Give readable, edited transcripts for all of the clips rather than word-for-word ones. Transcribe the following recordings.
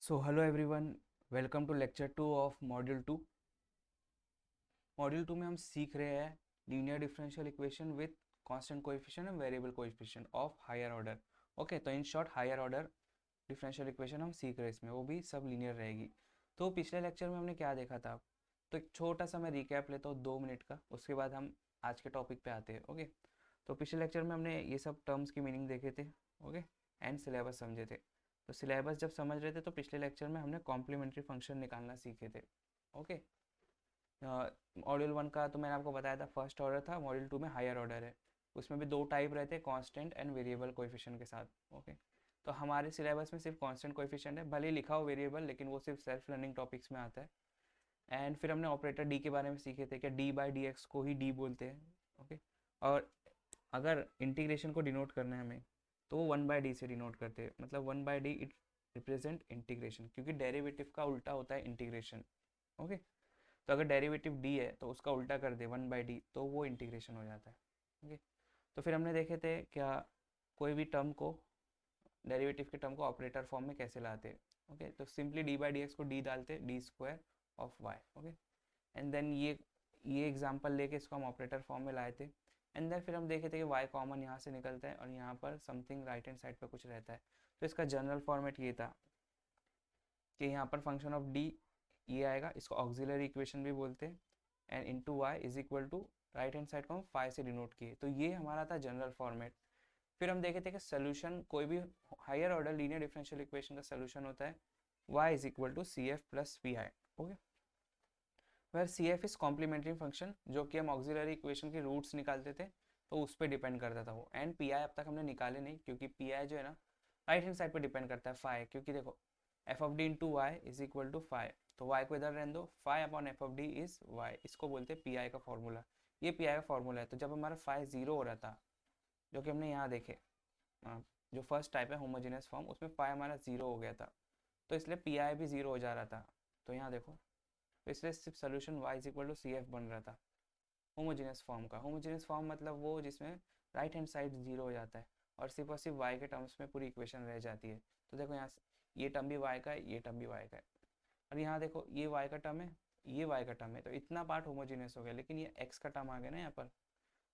So hello everyone, welcome to lecture 2 of module 2. Module 2 में हम सीख रहे हैं linear differential equation with constant coefficient and variable coefficient of higher order. Okay, तो in short higher order differential equation हम सीख रहे हैं इसमें, वो भी सब लीनियर रहेगी. तो पिछले लेक्चर में हमने क्या देखा था, तो एक छोटा सा मैं रिकैप लेता हूँ 2 मिनट का, उसके बाद हम आज के टॉपिक पे आते हैं. ओके, तो पिछले लेक्चर में हमने ये सब टर्म्स की मीनिंग देखे थे. ओके, एंड सिलेबस समझे थे. तो सिलेबस जब समझ रहे थे तो पिछले लेक्चर में हमने कॉम्प्लीमेंट्री फंक्शन निकालना सीखे थे. ओके, मॉड्यूल 1 का तो मैंने आपको बताया था फर्स्ट ऑर्डर था, मॉड्यूल 2 में हायर ऑर्डर है. उसमें भी 2 टाइप रहते हैं, कांस्टेंट एंड वेरिएबल कोएफिशिएंट के साथ. ओके, तो हमारे सिलेबस में सिर्फ कांस्टेंट कोएफिशिएंट है, भले ही लिखा हो वेरिएबल, लेकिन वो सिर्फ सेल्फ लर्निंग टॉपिक्स में आता है. एंड फिर हमने ऑपरेटर डी के बारे में सीखे थे कि डी बाई डी एक्स को ही डी बोलते हैं. ओके, और अगर इंटीग्रेशन को डिनोट करना है हमें, तो वो 1/d से डिनोट करते हैं. मतलब 1/d इट रिप्रेजेंट इंटीग्रेशन, क्योंकि डेरिवेटिव का उल्टा होता है इंटीग्रेशन. ओके, तो अगर डेरिवेटिव d है तो उसका उल्टा कर दे 1/d, तो वो इंटीग्रेशन हो जाता है. ओके, तो फिर हमने देखे थे क्या कोई भी टर्म को, डेरिवेटिव के टर्म को ऑपरेटर फॉर्म में कैसे लाते हैं. ओके, तो simply D by D X को डी डालते, D square of Y. Okay, and then ये एग्जांपल लेके इसको हम ऑपरेटर फॉर्म में लाए थे. एंड देन फिर हम देखे थे कि y कॉमन यहाँ से निकलता है और यहाँ पर समथिंग राइट हैंड साइड पर कुछ रहता है. तो इसका जनरल फॉर्मेट ये था कि यहाँ पर फंक्शन ऑफ d ये आएगा, इसको ऑक्सिलरी इक्वेशन भी बोलते हैं, and into y is equal to right hand side को हम फाई से डिनोट किए. तो ये हमारा था जनरल फॉर्मेट. फिर हम देखे थे कि सोल्यूशन कोई भी higher order linear differential equation का सोल्यूशन होता है y is equal to C F plus P I. Okay, where C F is complementary function, जो कि हम ऑक्सिलरी इक्वेशन की रूट्स निकालते थे, तो उस पर डिपेंड करता था वो. एंड पी आई अब तक हमने निकाले नहीं, क्योंकि पी आई जो है ना राइट हैंड साइड पर डिपेंड करता है फाई, क्योंकि देखो F of D into Y is equal to phi, तो y को इधर रहने दो, phi upon F of D is y, इसको बोलते हैं पी आई का फॉर्मूला. ये पी आई का फॉर्मूला है. तो जब हमारा फाई जीरो हो रहा था, जो कि हमने यहाँ देखे, जो फर्स्ट टाइप है होमोजेनियस फॉर्म, उसमें फाई हमारा जीरो हो गया था, तो इसलिए पी आई भी जीरो हो जा रहा था. तो यहाँ देखो, तो इसलिए सिर्फ solution y is equal to C F बन रहा था होमोजेनियस फॉर्म का. होमोजेनियस फॉर्म मतलब वो जिसमें राइट हैंड साइड जीरो हो जाता है और सिर्फ y के टर्म्स में पूरी इक्वेशन रह जाती है. तो देखो यहाँ ये टर्म भी y का है, ये टर्म भी y का है, और यहाँ देखो ये y का टर्म है, ये y का टर्म है, तो इतना पार्ट होमोजीनियस हो गया. लेकिन ये x का टर्म आ गया ना यहाँ पर,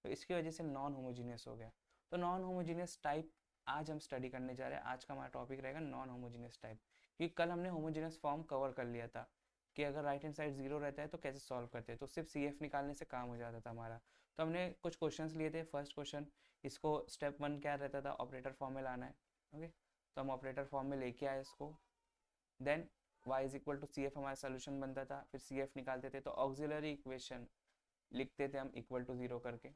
तो इसकी वजह से नॉन होमोजीनियस हो गया. तो नॉन होमोजीनियस टाइप आज हम स्टडी करने जा रहे हैं. आज का हमारा टॉपिक रहेगा नॉन होमोजीनियस टाइप, क्योंकि कल हमने होमोजीनियस फॉर्म कवर कर लिया था कि अगर राइट हैंड साइड जीरो रहता है तो कैसे सॉल्व करते हैं, तो सिर्फ सी एफ निकालने से काम हो जाता था हमारा. तो हमने कुछ क्वेश्चंस लिए थे. फर्स्ट क्वेश्चन, इसको स्टेप 1 क्या रहता था, ऑपरेटर फॉर्म में लाना है. ओके, तो हम ऑपरेटर फॉर्म में लेके आए इसको. Then y is equal to C F हमारा सोल्यूशन बनता था, फिर सी एफ निकालते थे, तो ऑक्सिलरी इक्वेशन लिखते थे हम इक्वल टू जीरो करके.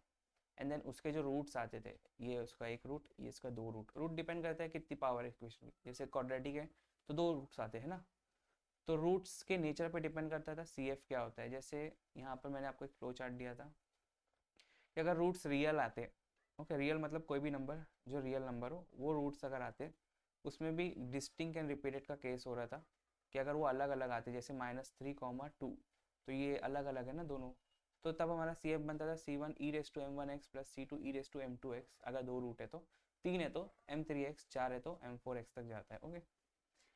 एंड देन उसके जो रूट्स आते थे, ये उसका एक रूट, ये इसका दो रूट. रूट डिपेंड करता है कितनी पावर इक्वेशन की, जैसे क्वाड्रेटिक है तो दो रूट्स आते हैं ना, तो रूट्स के नेचर पे डिपेंड करता था सी एफ क्या होता है. जैसे यहाँ पर मैंने आपको एक फ्लो चार्ट दिया था कि अगर रूट्स रियल आते, ओके, रियल मतलब कोई भी नंबर जो रियल नंबर हो, वो रूट्स अगर आते, उसमें भी डिस्टिंक्ट एंड रिपीटेड का केस हो रहा था कि अगर वो अलग अलग आते, जैसे -3, 2, तो ये अलग अलग है ना दोनों, तो तब हमारा सी एफ बनता था C one e raise to m one x plus C two E raise to m two x. अगर दो रूट है तो, तीन है तो m3x, चार है तो m4x तक जाता है. ओके,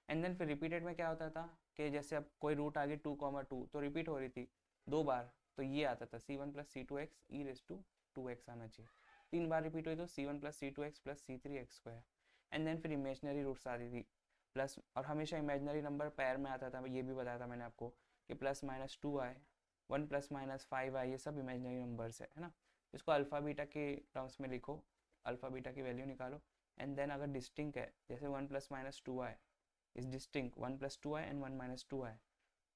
एंड देन फिर रिपीटेड में क्या होता था कि जैसे अब कोई रूट आ गई 2, 2 तो रिपीट हो रही थी 2 बार, तो ये आता था C one plus C two x e raise to 2x आना चाहिए. 3 बार रिपीट हुई तो C one plus C two x plus C three x square. And then फिर इमेजनरी रूट्स आती थी प्लस, और हमेशा इमेजनरी नंबर पैर में आता था, ये भी बताया था मैंने आपको कि +-2 आए, 1 + -5 आए, ये सब इमेजनरी नंबर्स है ना. इसको अल्फ़ा बीटा के टर्म्स में लिखो, अल्फ़ा बीटा की वैल्यू निकालो. एंड देन अगर डिस्टिंक्ट है, जैसे 1 + -2 आए is distinct, 1 + 2i and 1 - 2i,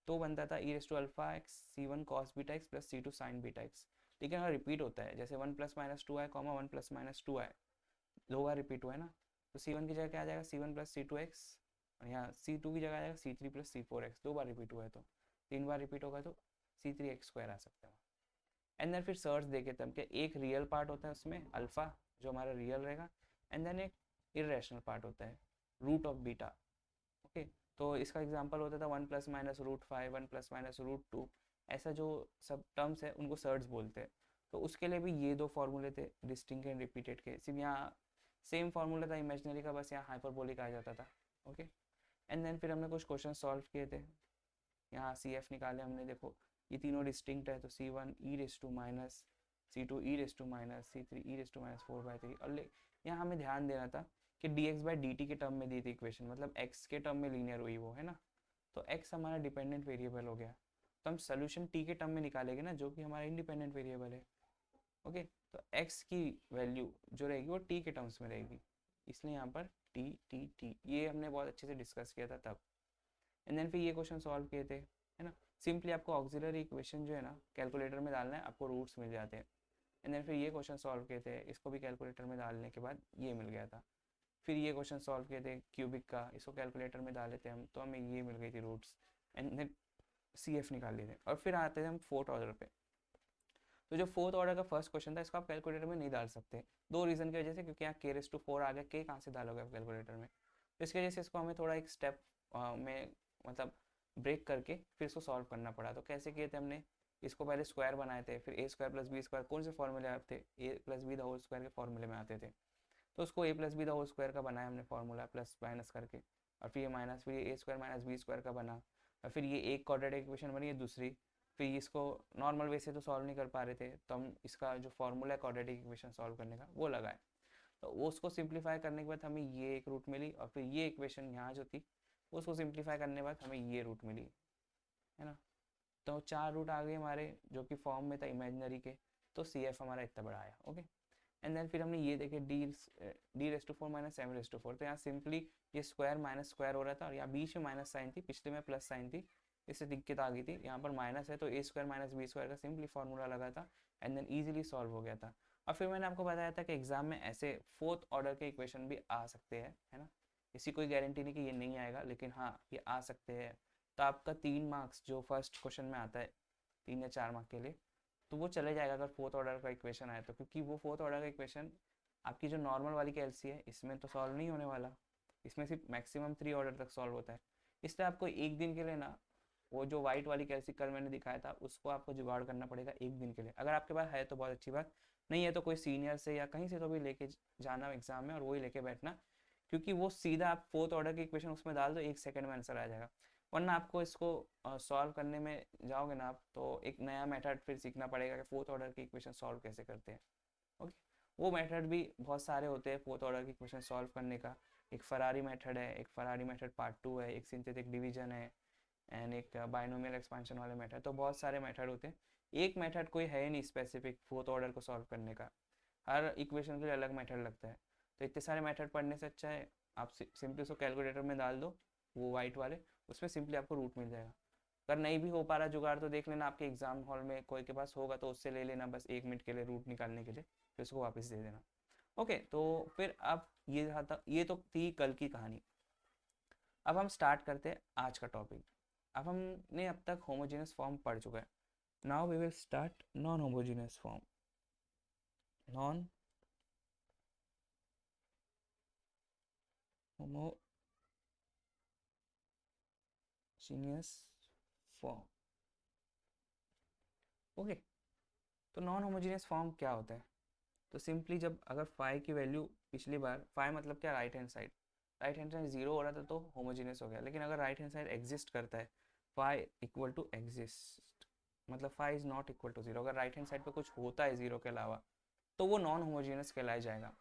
तो बनता था e raise to alpha x C one cos beta x plus C two sine beta x. लेकिन अगर रिपीट होता है, जैसे 1 + -2i, 1 + -2i, 2 बार रिपीट हुआ है ना, तो सी वन की जगह क्या आ जाएगा, C one plus C two x, और यहाँ सी टू की जगह आ जाएगा C three plus C four x. 2 बार रिपीट हुआ है तो, 3 बार रिपीट होगा तो c3x² आ सकता है. एंड देन फिर सर्च देखे तब कि एक रियल पार्ट होता है उसमें अल्फा, जो हमारा रियल रहेगा, एंड देन एक इरेशनल पार्ट होता है रूट ऑफ बीटा. ओके, तो इसका एग्जांपल होता था 1 + -√5, 1 + -√2, ऐसा जो सब टर्म्स है उनको सर्ट्स बोलते हैं. तो उसके लिए भी ये दो फॉर्मूले थे डिस्टिंक्ट एंड रिपीटेड के. सिर्फ यहाँ सेम फार्मूला था इमेजनरी का, बस यहाँ हाइपरबोलिक आ जाता था. ओके, एंड देन फिर हमने कुछ क्वेश्चन सॉल्व किए थे, यहाँ सी एफ निकाले हमने। देखो ये तीनों डिस्टिंक्ट है, तो C one e raise to minus, C two E raise to minus, C three e raise to minus 4/3। और यहाँ हमें ध्यान देना था कि D X by D T के टर्म में दी थी इक्वेशन, मतलब एक्स के टर्म में लीनियर हुई वो, है ना। तो एक्स हमारा डिपेंडेंट वेरिएबल हो गया, तो हम सोल्यूशन टी के टर्म में निकालेंगे ना, जो कि हमारा इंडिपेंडेंट वेरिएबल है। ओके, तो x की वैल्यू जो रहेगी वो t के टर्म्स में रहेगी, इसलिए यहाँ पर t t t, ये हमने बहुत अच्छे से डिस्कस किया था तब। एंड देन फिर ये क्वेश्चन सॉल्व किए थे, है ना। सिंपली आपको ऑक्सिलरी इक्वेशन जो है ना कैलकुलेटर में डालना है, आपको रूट्स मिल जाते हैं। एंड देन फिर ये क्वेश्चन सॉल्व किए थे, इसको भी कैलकुलेटर में डालने के बाद ये मिल गया था। फिर ये क्वेश्चन सॉल्व किए थे क्यूबिक का, इसको कैलकुलेटर में डाले थे हम, तो हमें ये मिल गई थी roots. And then C F निकाल लिए थे। और फिर आते थे हम फोर्थ ऑर्डर पे। तो जो फोर्थ ऑर्डर का फर्स्ट क्वेश्चन था, इसको आप कैलकुलेटर में नहीं डाल सकते, दो रीज़न की वजह से, क्योंकि यहाँ k⁴ आ गया, k कहाँ से डालोगे आप कैलकुलेटर में। तो इसकी वजह से इसको हमें थोड़ा एक स्टेप में मतलब ब्रेक करके फिर इसको सॉल्व करना पड़ा। तो कैसे किए थे हमने, इसको पहले स्क्वायर बनाए थे, फिर a² + b² कौन से फॉर्मूले आते थे, a + b ² के फॉर्मूले में आते थे। तो उसको a + b ² का बनाया हमने फॉर्मूला, प्लस माइनस करके, और फिर ये माइनस, फिर ये a² - b² का बना, और फिर ये एक क्वाड्रेटिक इक्वेशन बनी है दूसरी। फिर इसको नॉर्मल वे से तो सॉल्व नहीं कर पा रहे थे, तो हम इसका जो फॉर्मूला है क्वाड्रेटिक इक्वेशन सॉल्व करने का वो लगाए। तो वो उसको सिंप्लीफाई करने के बाद हमें ये एक रूट मिली, और फिर ये इक्वेशन यहाँ जो थी उसको सिंप्लीफाई करने के बाद हमें ये रूट मिली, है ना। तो 4 रूट आ गए हमारे, जो कि फॉर्म में था इमेजिनरी के। तो सी एफ हमारा इतना बड़ा आया। ओके, एंड देन फिर हमने ये देखे d⁴ - m⁴, तो यहाँ सिंपली ये स्क्वायर माइनस स्क्वायर हो रहा था, और यहाँ बीच में माइनस साइन थी, पिछले में प्लस साइन थी, इससे दिक्कत आ गई थी। यहाँ पर माइनस है तो a² - b² का सिंपली फॉर्मूला लगा था, एंड देन ईजिली सॉल्व हो गया था। और फिर मैंने आपको बताया था कि एग्जाम में ऐसे फोर्थ ऑर्डर के इक्वेशन भी आ सकते हैं, है ना। इसी कोई गारंटी नहीं कि ये नहीं आएगा, लेकिन हाँ ये आ सकते हैं। तो आपका 3 मार्क्स जो फर्स्ट क्वेश्चन में आता है 3 या 4 मार्क के लिए, तो वो चले जाएगा अगर फोर्थ ऑर्डर का इक्वेशन आए तो, क्योंकि वो फोर्थ ऑर्डर का इक्वेशन आपकी जो नॉर्मल वाली कैलसी है इसमें तो सॉल्व नहीं होने वाला, इसमें सिर्फ मैक्सिमम 3 ऑर्डर तक सॉल्व होता है। इसलिए आपको एक दिन के लिए ना, वो जो वाइट वाली कैलसी कल मैंने दिखाया था उसको आपको जुगाड़ करना पड़ेगा एक दिन के लिए। अगर आपके पास है तो बहुत अच्छी बात, नहीं है तो कोई सीनियर से या कहीं से तो भी लेके जाना एग्जाम में, और वही लेके बैठना, क्योंकि वो सीधा आप फोर्थ ऑर्डर की इक्वेशन उसमें डाल दो, 1 सेकंड में आंसर आ जाएगा। वरना आपको इसको सॉल्व करने में जाओगे ना आप, तो एक नया मेथड फिर सीखना पड़ेगा कि फोर्थ ऑर्डर की इक्वेशन सॉल्व कैसे करते हैं। ओके, वो मेथड भी बहुत सारे होते हैं फोर्थ ऑर्डर की इक्वेशन सॉल्व करने का। एक फरारी मेथड है, एक फरारी मेथड पार्ट 2 है, एक सिंथेटिक डिवीजन है, एंड एक बाइनोमियल एक्सपेंशन वाले मेथड। तो बहुत सारे मेथड होते हैं, एक मेथड कोई है ही नहीं स्पेसिफिक फोर्थ ऑर्डर को सॉल्व करने का, हर इक्वेशन के लिए अलग मेथड लगता है। तो इतने सारे मेथड पढ़ने से अच्छा है आप सिंपली उसको कैलकुलेटर में डाल दो, वो वाइट वाले, उसमें सिंपली आपको रूट मिल जाएगा। अगर नहीं भी हो पा रहा जुगाड़ तो देख लेना आपके एग्जाम हॉल में कोई के पास होगा, तो उससे ले लेना बस 1 मिनट के लिए रूट निकालने के लिए, फिर उसको वापस दे देना। ओके, तो फिर अब ये था, ये तो थी कल की कहानी। अब हम स्टार्ट करते हैं आज का टॉपिक। अब हमने अब तक होमोजेनियस फॉर्म पढ़ चुका है, now we will start non homogeneous form. Non homogeneous form. Okay, तो नॉन होमोजेनियस फॉर्म क्या होता है। तो सिंपली जब अगर फाई की वैल्यू, पिछली बार फाई मतलब क्या, right hand side, right hand side 0 हो रहा था तो होमोजेनियस हो गया। लेकिन अगर राइट हैंड साइड एग्जिस्ट करता है, फाई इक्वल टू एग्जिस्ट, मतलब phi is not equal to 0, अगर राइट हैंड साइड पे कुछ होता है 0 के अलावा, तो वो नॉन होमोजेनियस कहलाया जाएगा।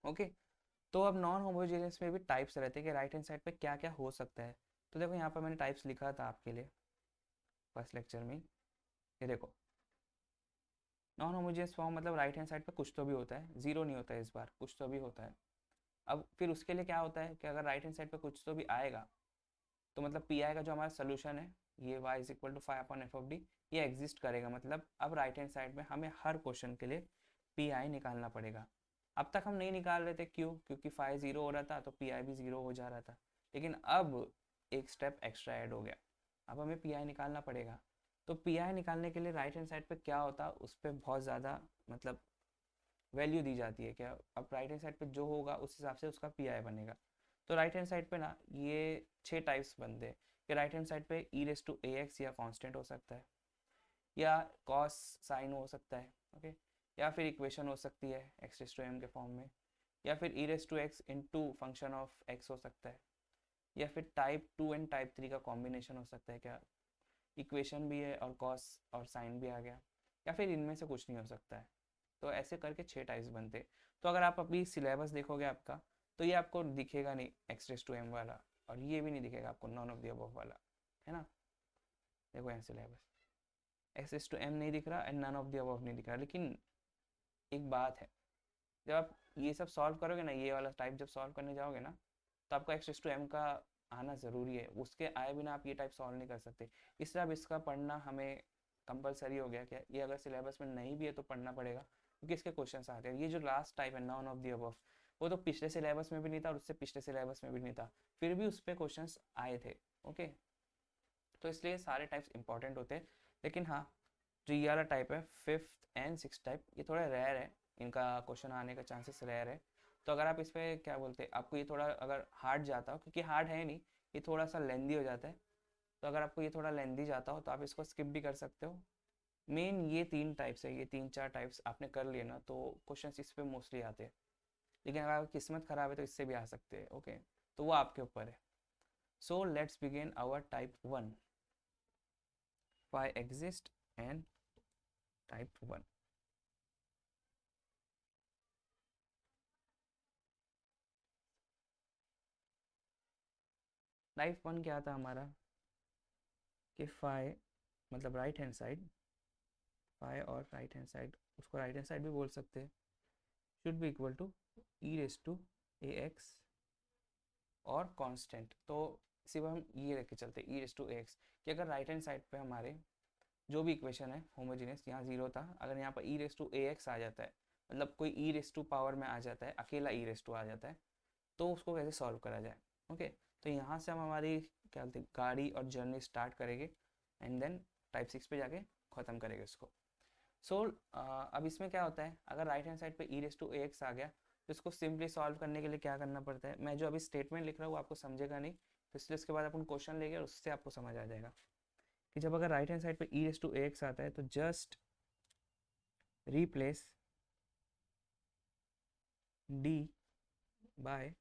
ओके, तो अब नॉन होमोजेनियस में भी टाइप्स रहते हैं कि राइट हैंड साइड पे क्या क्या हो सकता है। तो देखो यहाँ पर मैंने टाइप्स लिखा था आपके लिए फर्स्ट लेक्चर में, ये देखो। नॉन होमोजेनियस फॉर्म मतलब राइट हैंड साइड पे कुछ तो भी होता है, 0 नहीं होता है इस बार, कुछ तो भी होता है। अब फिर उसके लिए क्या होता है कि अगर राइट हैंड साइड पे कुछ तो भी आएगा, तो मतलब पी आई का जो हमारा सोल्यूशन है, ये y is equal to 5/f(d), ये एग्जिस्ट करेगा। मतलब अब राइट हैंड साइड में हमें हर क्वेश्चन के लिए पी आई निकालना पड़ेगा। अब तक हम नहीं निकाल रहे थे, क्यों, क्योंकि फाई 0 हो रहा था तो पी आई भी 0 हो जा रहा था। लेकिन अब एक स्टेप एक्स्ट्रा ऐड हो गया, अब हमें पी आई निकालना पड़ेगा। तो पी आई निकालने के लिए राइट हैंड साइड पे क्या होता, उस पर बहुत ज़्यादा मतलब वैल्यू दी जाती है। क्या, अब राइट हैंड साइड पे जो होगा उस हिसाब से उसका पी आई बनेगा। तो राइट हैंड साइड पे ना ये 6 टाइप्स बनते हैं कि राइट हैंड साइड पे e⁻⁴ या कांस्टेंट हो सकता है, या कॉस साइन हो सकता है, ओके, या फिर इक्वेशन हो सकती है x⁻m के फॉर्म में, या फिर e⁻x into function of x हो सकता है, या फिर टाइप 2 एंड टाइप 3 का कॉम्बिनेशन हो सकता है क्या, इक्वेशन भी है और कॉस और साइन भी आ गया, या फिर इनमें से कुछ नहीं हो सकता है। तो ऐसे करके 6 टाइप्स बनते हैं। तो अगर आप अभी सिलेबस देखोगे आपका, तो ये आपको दिखेगा नहीं x⁻m वाला, और ये भी नहीं दिखेगा आपको नॉन ऑफ द अबव वाला, है ना। देखो यहाँ सिलेबस x⁻m नहीं दिख रहा and none of the above नहीं दिख रहा। लेकिन एक बात है, जब आप ये सब सॉल्व करोगे ना, ये वाला टाइप जब सॉल्व करने जाओगे ना, तो आपको x⁻m का आना ज़रूरी है। उसके आए बिना आप ये टाइप सॉल्व नहीं कर सकते। इसलिए अब इसका पढ़ना हमें कंपलसरी हो गया। क्या ये अगर सिलेबस में नहीं भी है तो पढ़ना पड़ेगा, क्योंकि इसके क्वेश्चन आते हैं। ये जो लास्ट टाइप है नॉन ऑफ द अबव, वो तो पिछले सिलेबस में भी नहीं था और उससे पिछले सिलेबस में भी नहीं था, फिर भी उस पर क्वेश्चन आए थे। ओके, तो इसलिए सारे टाइप्स इंपॉर्टेंट होते हैं। लेकिन हाँ, जो ये वाला टाइप है 5th एंड 6th टाइप, ये थोड़ा रेयर है, इनका क्वेश्चन आने का चांसेस रेयर है। तो अगर आप इस पर क्या बोलते हैं, आपको ये थोड़ा अगर हार्ड जाता हो, क्योंकि हार्ड है नहीं, ये थोड़ा सा लेंदी हो जाता है, तो अगर आपको ये थोड़ा लेंदी जाता हो तो आप इसको स्किप भी कर सकते हो। मेन ये 3 टाइप्स है, ये 3-4 टाइप्स आपने कर लिए ना, तो क्वेश्चन इस पर मोस्टली आते हैं। लेकिन अगर आपकी किस्मत खराब है तो इससे भी आ सकते हैं। ओके, तो वो आपके ऊपर है। So let's begin our type 1, phi exist and type 1। Type 1 क्या था हमारा, कि फाई मतलब राइट हैंड साइड, फाई और राइट हैंड साइड, उसको राइट हैंड साइड भी बोल सकते हैं, should be equal to e⁻ax और कांस्टेंट। तो सिर्फ हम ये रख के चलते e⁻ax, कि अगर राइट हैंड साइड पे हमारे जो भी इक्वेशन है होमोजीनियस, यहाँ 0 था, अगर यहाँ पर e⁻ax आ जाता है, मतलब कोई पावर में आ जाता है, अकेला आ जाता है, तो उसको कैसे सॉल्व करा जाए। ओके, तो यहाँ से हम हमारी क्या बोलते हैं गाड़ी और जर्नी स्टार्ट करेंगे, एंड देन टाइप 6 पे जाके ख़त्म करेंगे इसको। सो अब इसमें क्या होता है, अगर राइट हैंड साइड पे e⁻ax आ गया, तो इसको सिंपली सॉल्व करने के लिए क्या करना पड़ता है, मैं जो अभी स्टेटमेंट लिख रहा हूँ वो आपको समझेगा नहीं, तो इसलिए उसके बाद अपन क्वेश्चन लेंगे और उससे आपको समझ आ जाएगा कि जब अगर राइट हैंड साइड पे e⁻ax आता है, तो just replace d by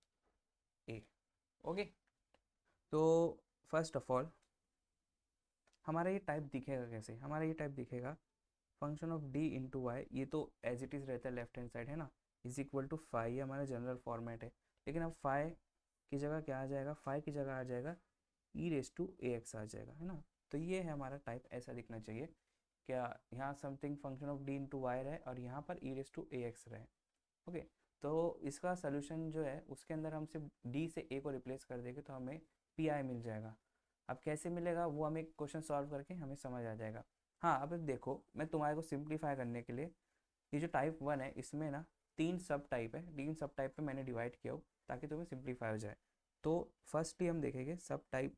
a। Okay, तो फर्स्ट ऑफ ऑल हमारा ये टाइप दिखेगा कैसे, हमारा ये टाइप दिखेगा function of d into Y, ये तो एज इट इज़ रहता है लेफ्ट हैंड साइड, है ना, इज इक्वल टू फाई, ये हमारा जनरल फॉर्मेट है। लेकिन अब फाई की जगह क्या आ जाएगा, फाई की जगह आ जाएगा e⁻ax आ जाएगा, है ना। तो ये है हमारा टाइप, ऐसा दिखना चाहिए। क्या यहाँ something function of d into Y रहे और यहाँ पर e⁻ax रहे। ओके, तो इसका सोल्यूशन जो है उसके अंदर हम सिर्फ d से a को रिप्लेस कर देंगे, तो हमें pi मिल जाएगा। अब कैसे मिलेगा वो हमें क्वेश्चन सॉल्व करके हमें समझ आ जाएगा। हाँ, अब देखो, मैं तुम्हारे को सिंप्लीफाई करने के लिए, ये जो टाइप 1 है इसमें ना 3 सब टाइप है, 3 सब टाइप पे मैंने डिवाइड किया हो ताकि तुम्हें सिंप्लीफाई हो जाए। तो फर्स्टली हम देखेंगे सब टाइप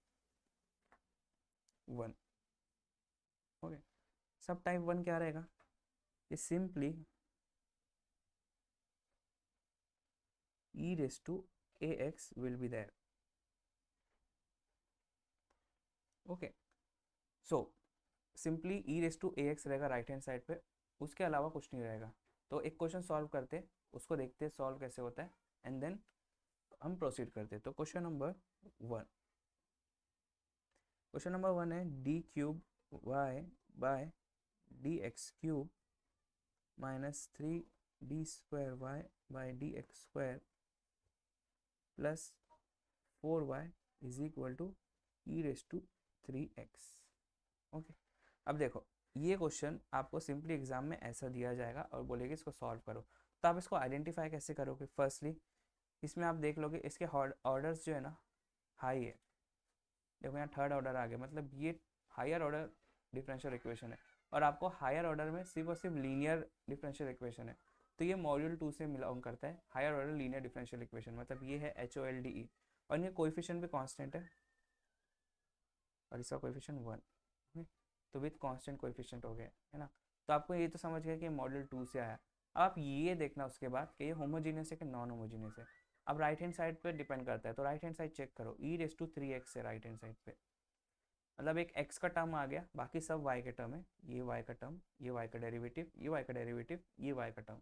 1। ओके, सब टाइप 1 क्या रहेगा, ये simply e⁻ax will be there। Okay, so simply e⁻ax रहेगा राइट हैंड साइड पे, उसके अलावा कुछ नहीं रहेगा। तो एक क्वेश्चन सॉल्व करते, उसको देखते सॉल्व कैसे होता है, एंड देन हम प्रोसीड करते। तो क्वेश्चन नंबर वन है d³ y by dx³ -3d² y by dx² plus 4y is equal to e⁻3x। Okay, अब देखो, ये क्वेश्चन आपको सिंपली एग्जाम में ऐसा दिया जाएगा और बोलेगा इसको सॉल्व करो। तो आप इसको आइडेंटिफाई कैसे करोगे, फर्स्टली इसमें आप देख लोगे इसके ऑर्डर्स जो है ना हाई है। देखो यहाँ थर्ड ऑर्डर आ गया, मतलब ये हायर ऑर्डर डिफरेंशियल इक्वेशन है, और आपको हायर ऑर्डर में सिर्फ और सिर्फ लीनियर डिफरेंशियल इक्वेशन है। तो ये मॉड्यूल 2 से बिलोंग करता है, higher order linear differential equation, मतलब ये है HOLDE, और ये कोएफिशिएंट भी कांस्टेंट है, और इसका कोएफिशिएंट 1, तो विथ कांस्टेंट कोएफिशिएंट हो गया, है ना। तो आपको ये तो समझ गया कि मॉड्यूल 2 से आया। अब आप ये देखना उसके बाद कि ये होमोजीनियस है कि नॉन होमोजीनियस है। अब राइट हैंड साइड पे डिपेंड करता है, तो राइट हैंड साइड चेक करो, e⁻3x है राइट हैंड साइड पे, मतलब एक x का टर्म आ गया, बाकी सब y के टर्म है, ये y का टर्म, ये y का डेरिवेटिव, ये y का डेरिवेटिव, ये y का टर्म,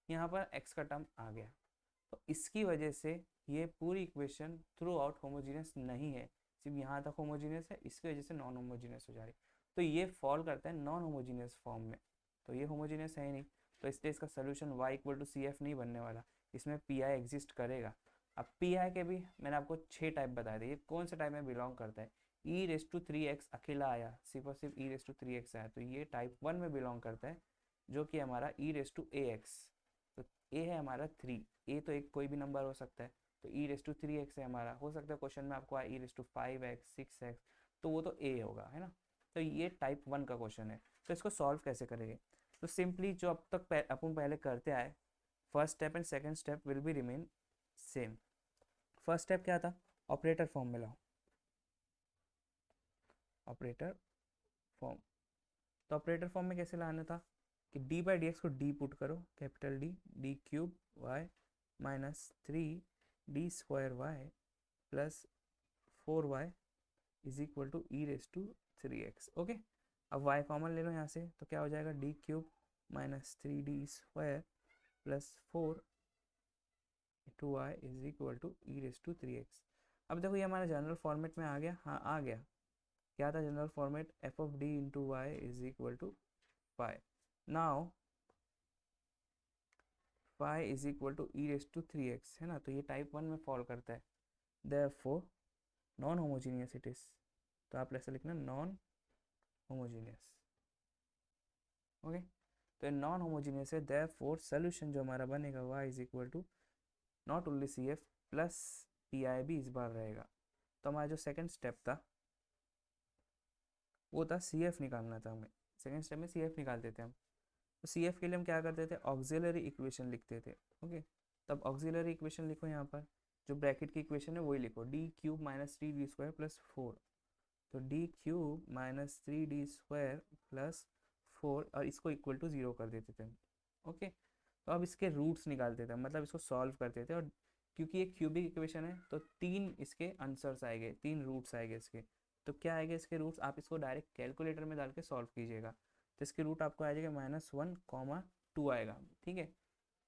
यहाँ पर x का टर्म आ गया। तो इसकी वजह से ये पूरी इक्वेशन थ्रू आउट होमोजीनियस नहीं है, सिर्फ यहाँ तक होमोजीनियस है, इसकी वजह से नॉन होमोजीनियस हो जा रही। तो ये फॉल करता है नॉन होमोजीनियस फॉर्म में, तो ये होमोजीनियस है ही नहीं, तो इसलिए इसका solution y equal to C F नहीं बनने वाला, इसमें पी आई एग्जिस्ट करेगा। अब पी आई के भी मैंने आपको 6 टाइप बताए थे, ये कौन से टाइप में बिलोंग करता है, ई रेस टू 3x अकेला आया, सिर्फ और सिर्फ ई रेस टू 3x आया, तो ये टाइप 1 में बिलोंग करता है, जो कि हमारा e raise to A x, तो ए है हमारा 3, ए तो एक कोई भी नंबर हो सकता है, तो ई रेस टू 3x है हमारा, हो सकता है क्वेश्चन में आपको ई रेस टू 5x 6x, तो वो तो ए होगा, है ना। तो ये टाइप 1 का क्वेश्चन है। तो इसको सॉल्व कैसे करेंगे, तो सिंपली जो अब तक अपन पहले करते आए, first step and second step will be remain same. First step क्या था, ऑपरेटर फॉर्म में लाओ, ऑपरेटर फॉर्म। तो ऑपरेटर फॉर्म में कैसे लाना था कि डी बाई डी एक्स को डी पुट करो, capital D, D cube Y minus 3d² Y plus 4y is equal to E raise to 3x। Okay, अब y कॉमन ले लो यहाँ से, तो क्या हो जाएगा D cube minus 3d² plus 4 is equal to E raise to 3x। अब देखो ये हमारा जनरल फॉर्मेट में आ गया, हाँ आ गया। क्या था general format, F of D into Y is equal to phi. Now phi is equal to E raise to 3x, है ना, तो ये टाइप 1 में फॉल करता है, therefore non homogeneous it is, तो आप ऐसे लिखना नॉन होमोजीनियस। ओके, तो नॉन होमोजीनियस है, देयरफॉर सोल्यूशन जो हमारा बनेगा y is equal to not only C F plus P I भी इस बार रहेगा। तो हमारा जो सेकंड स्टेप था वो था सी एफ निकालना था हमें, सेकंड स्टेप में सी एफ निकालते थे हम। तो सी एफ के लिए हम क्या करते थे, ऑक्सिलरी इक्वेशन लिखते थे। ओके, तब ऑक्सिलरी इक्वेशन लिखो, यहाँ पर जो ब्रैकेट की इक्वेशन है वही लिखो, D cube minus 3d² plus 4, तो d cube minus 3d² plus 4, और इसको इक्वल टू 0 कर देते थे। ओके, तो अब इसके रूट्स निकालते थे, मतलब इसको सॉल्व करते थे, और क्योंकि ये क्यूबिक इक्वेशन है तो 3 इसके आंसर्स आएंगे, 3 रूट्स आएंगे इसके। तो क्या आएगा इसके रूट्स, आप इसको डायरेक्ट कैलकुलेटर में डाल के सॉल्व कीजिएगा, तो इसके रूट आपको आ जाएगा -1, 2 आएगा, ठीक है।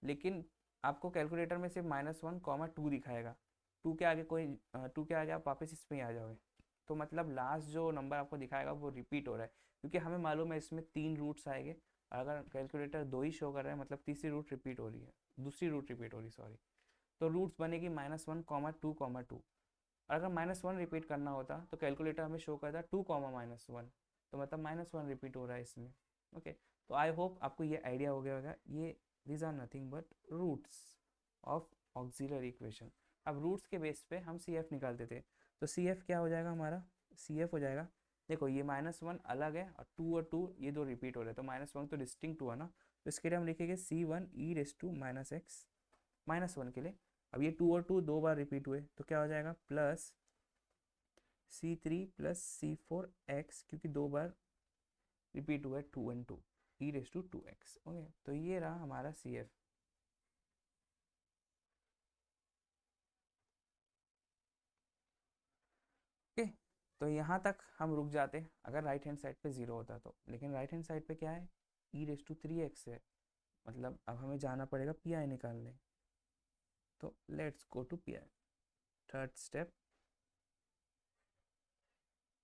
लेकिन आपको कैलकुलेटर में सिर्फ -1, 2 दिखाएगा, 2 के आगे कोई 2 के आगे आप वापस इस पर ही आ जाओगे, तो मतलब लास्ट जो नंबर आपको दिखाएगा वो रिपीट हो रहा है, क्योंकि हमें मालूम है इसमें 3 रूट्स आएंगे, और अगर कैलकुलेटर 2 ही शो कर रहा है मतलब तीसरी रूट रिपीट हो रही है, दूसरी रूट रिपीट हो रही, सॉरी। तो रूट्स बनेगी -1, 2, 2, और अगर -1 रिपीट करना होता तो कैलकुलेटर हमें शो करता 2, -1, तो मतलब -1 रिपीट हो रहा है इसमें। ओके, तो आई होप आपको ये आइडिया हो गया होगा, ये these are nothing but roots of auxiliary equation. अब रूट्स के बेस पे हम सी एफ निकालते थे, तो सी एफ क्या हो जाएगा हमारा, सी एफ हो जाएगा, देखो ये -1 अलग है और 2 ये दो रिपीट हो रहे हैं, तो -1 तो डिस्टिंक्ट हुआ ना, तो इसके लिए हम लिखेंगे C1 E raise to -x, -1 के लिए। अब ये 2 दो बार रिपीट हुए, तो क्या हो जाएगा प्लस C3 प्लस C4x, क्योंकि 2 बार रिपीट हुआ है 2 और 2, ई रेस टू 2x। ओके, तो ये रहा हमारा सी एफ। ओके, तो यहाँ तक हम रुक जाते अगर राइट हैंड साइड पे 0 होता तो, लेकिन राइट हैंड साइड पे क्या है, ई रेस टू 3x है, मतलब अब हमें जाना पड़ेगा पी आई निकालने। तो let's go to P I, third step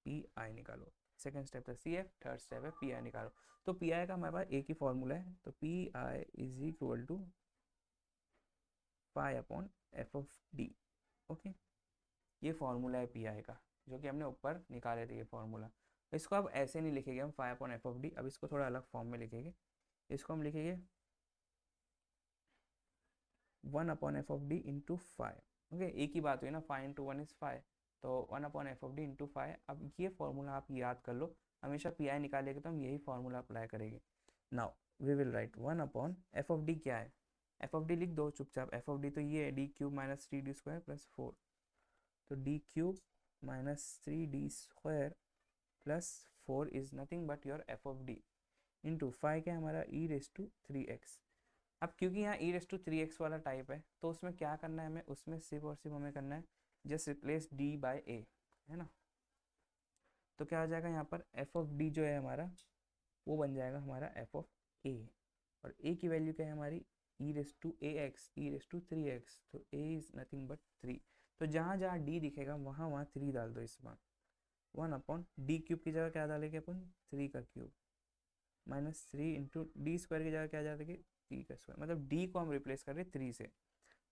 P I निकालो, सेकेंड स्टेप है सी एफ, थर्ड स्टेप है पी आई निकालो। तो पी आई का हमारे पास एक ही फॉर्मूला है, तो P I is equal to phi upon F of D. Okay, ये फॉर्मूला है पी आई का, जो कि हमने ऊपर निकाले थे ये फॉर्मूला। इसको अब ऐसे नहीं लिखेंगे हम 5/f(d), अब इसको थोड़ा अलग फॉर्म में लिखेंगे, इसको हम लिखेंगे 1/f(d) इंटू 5। ओके, एक ही बात हुई ना, 5 इंटू 1 इज 5, तो 1/f(d) इंटू 5। अब ये फॉर्मूला आप याद कर लो, हमेशा पी आई निकालेंगे तो हम यही फॉर्मूला अप्लाई करेंगे। Now we will write 1/f(d) क्या है, एफ ऑफ डी लिख दो चुपचाप, एफ ऑफ डी तो ये है d cube minus 3d² plus 4, तो d cube minus 3d² plus 4 is nothing but your F of D into 5 क्या हमारा ई रेस टू 3x। अब क्योंकि यहाँ ई रेस टू 3x वाला टाइप है, तो उसमें क्या करना है हमें, उसमें सिर्फ और सिर्फ हमें करना है जस्ट रिप्लेस डी बाय ए, है ना। तो क्या आ जाएगा यहाँ पर एफ ऑफ डी जो है हमारा वो बन जाएगा हमारा एफ ऑफ ए, और ए की वैल्यू क्या है हमारी, e raise to A x e raise to 3x, तो ए इज नथिंग बट 3। तो जहाँ जहाँ डी दिखेगा वहाँ वहाँ 3 डाल दो इस बार। 1/d³ की जगह क्या डालेंगे अपन, 3 का क्यूब, -3 इंटू डी स्क्वायर की जगह क्या डालेंगे, 3 का स्क्वायर। मतलब डी को हम रिप्लेस कर रहे 3 से,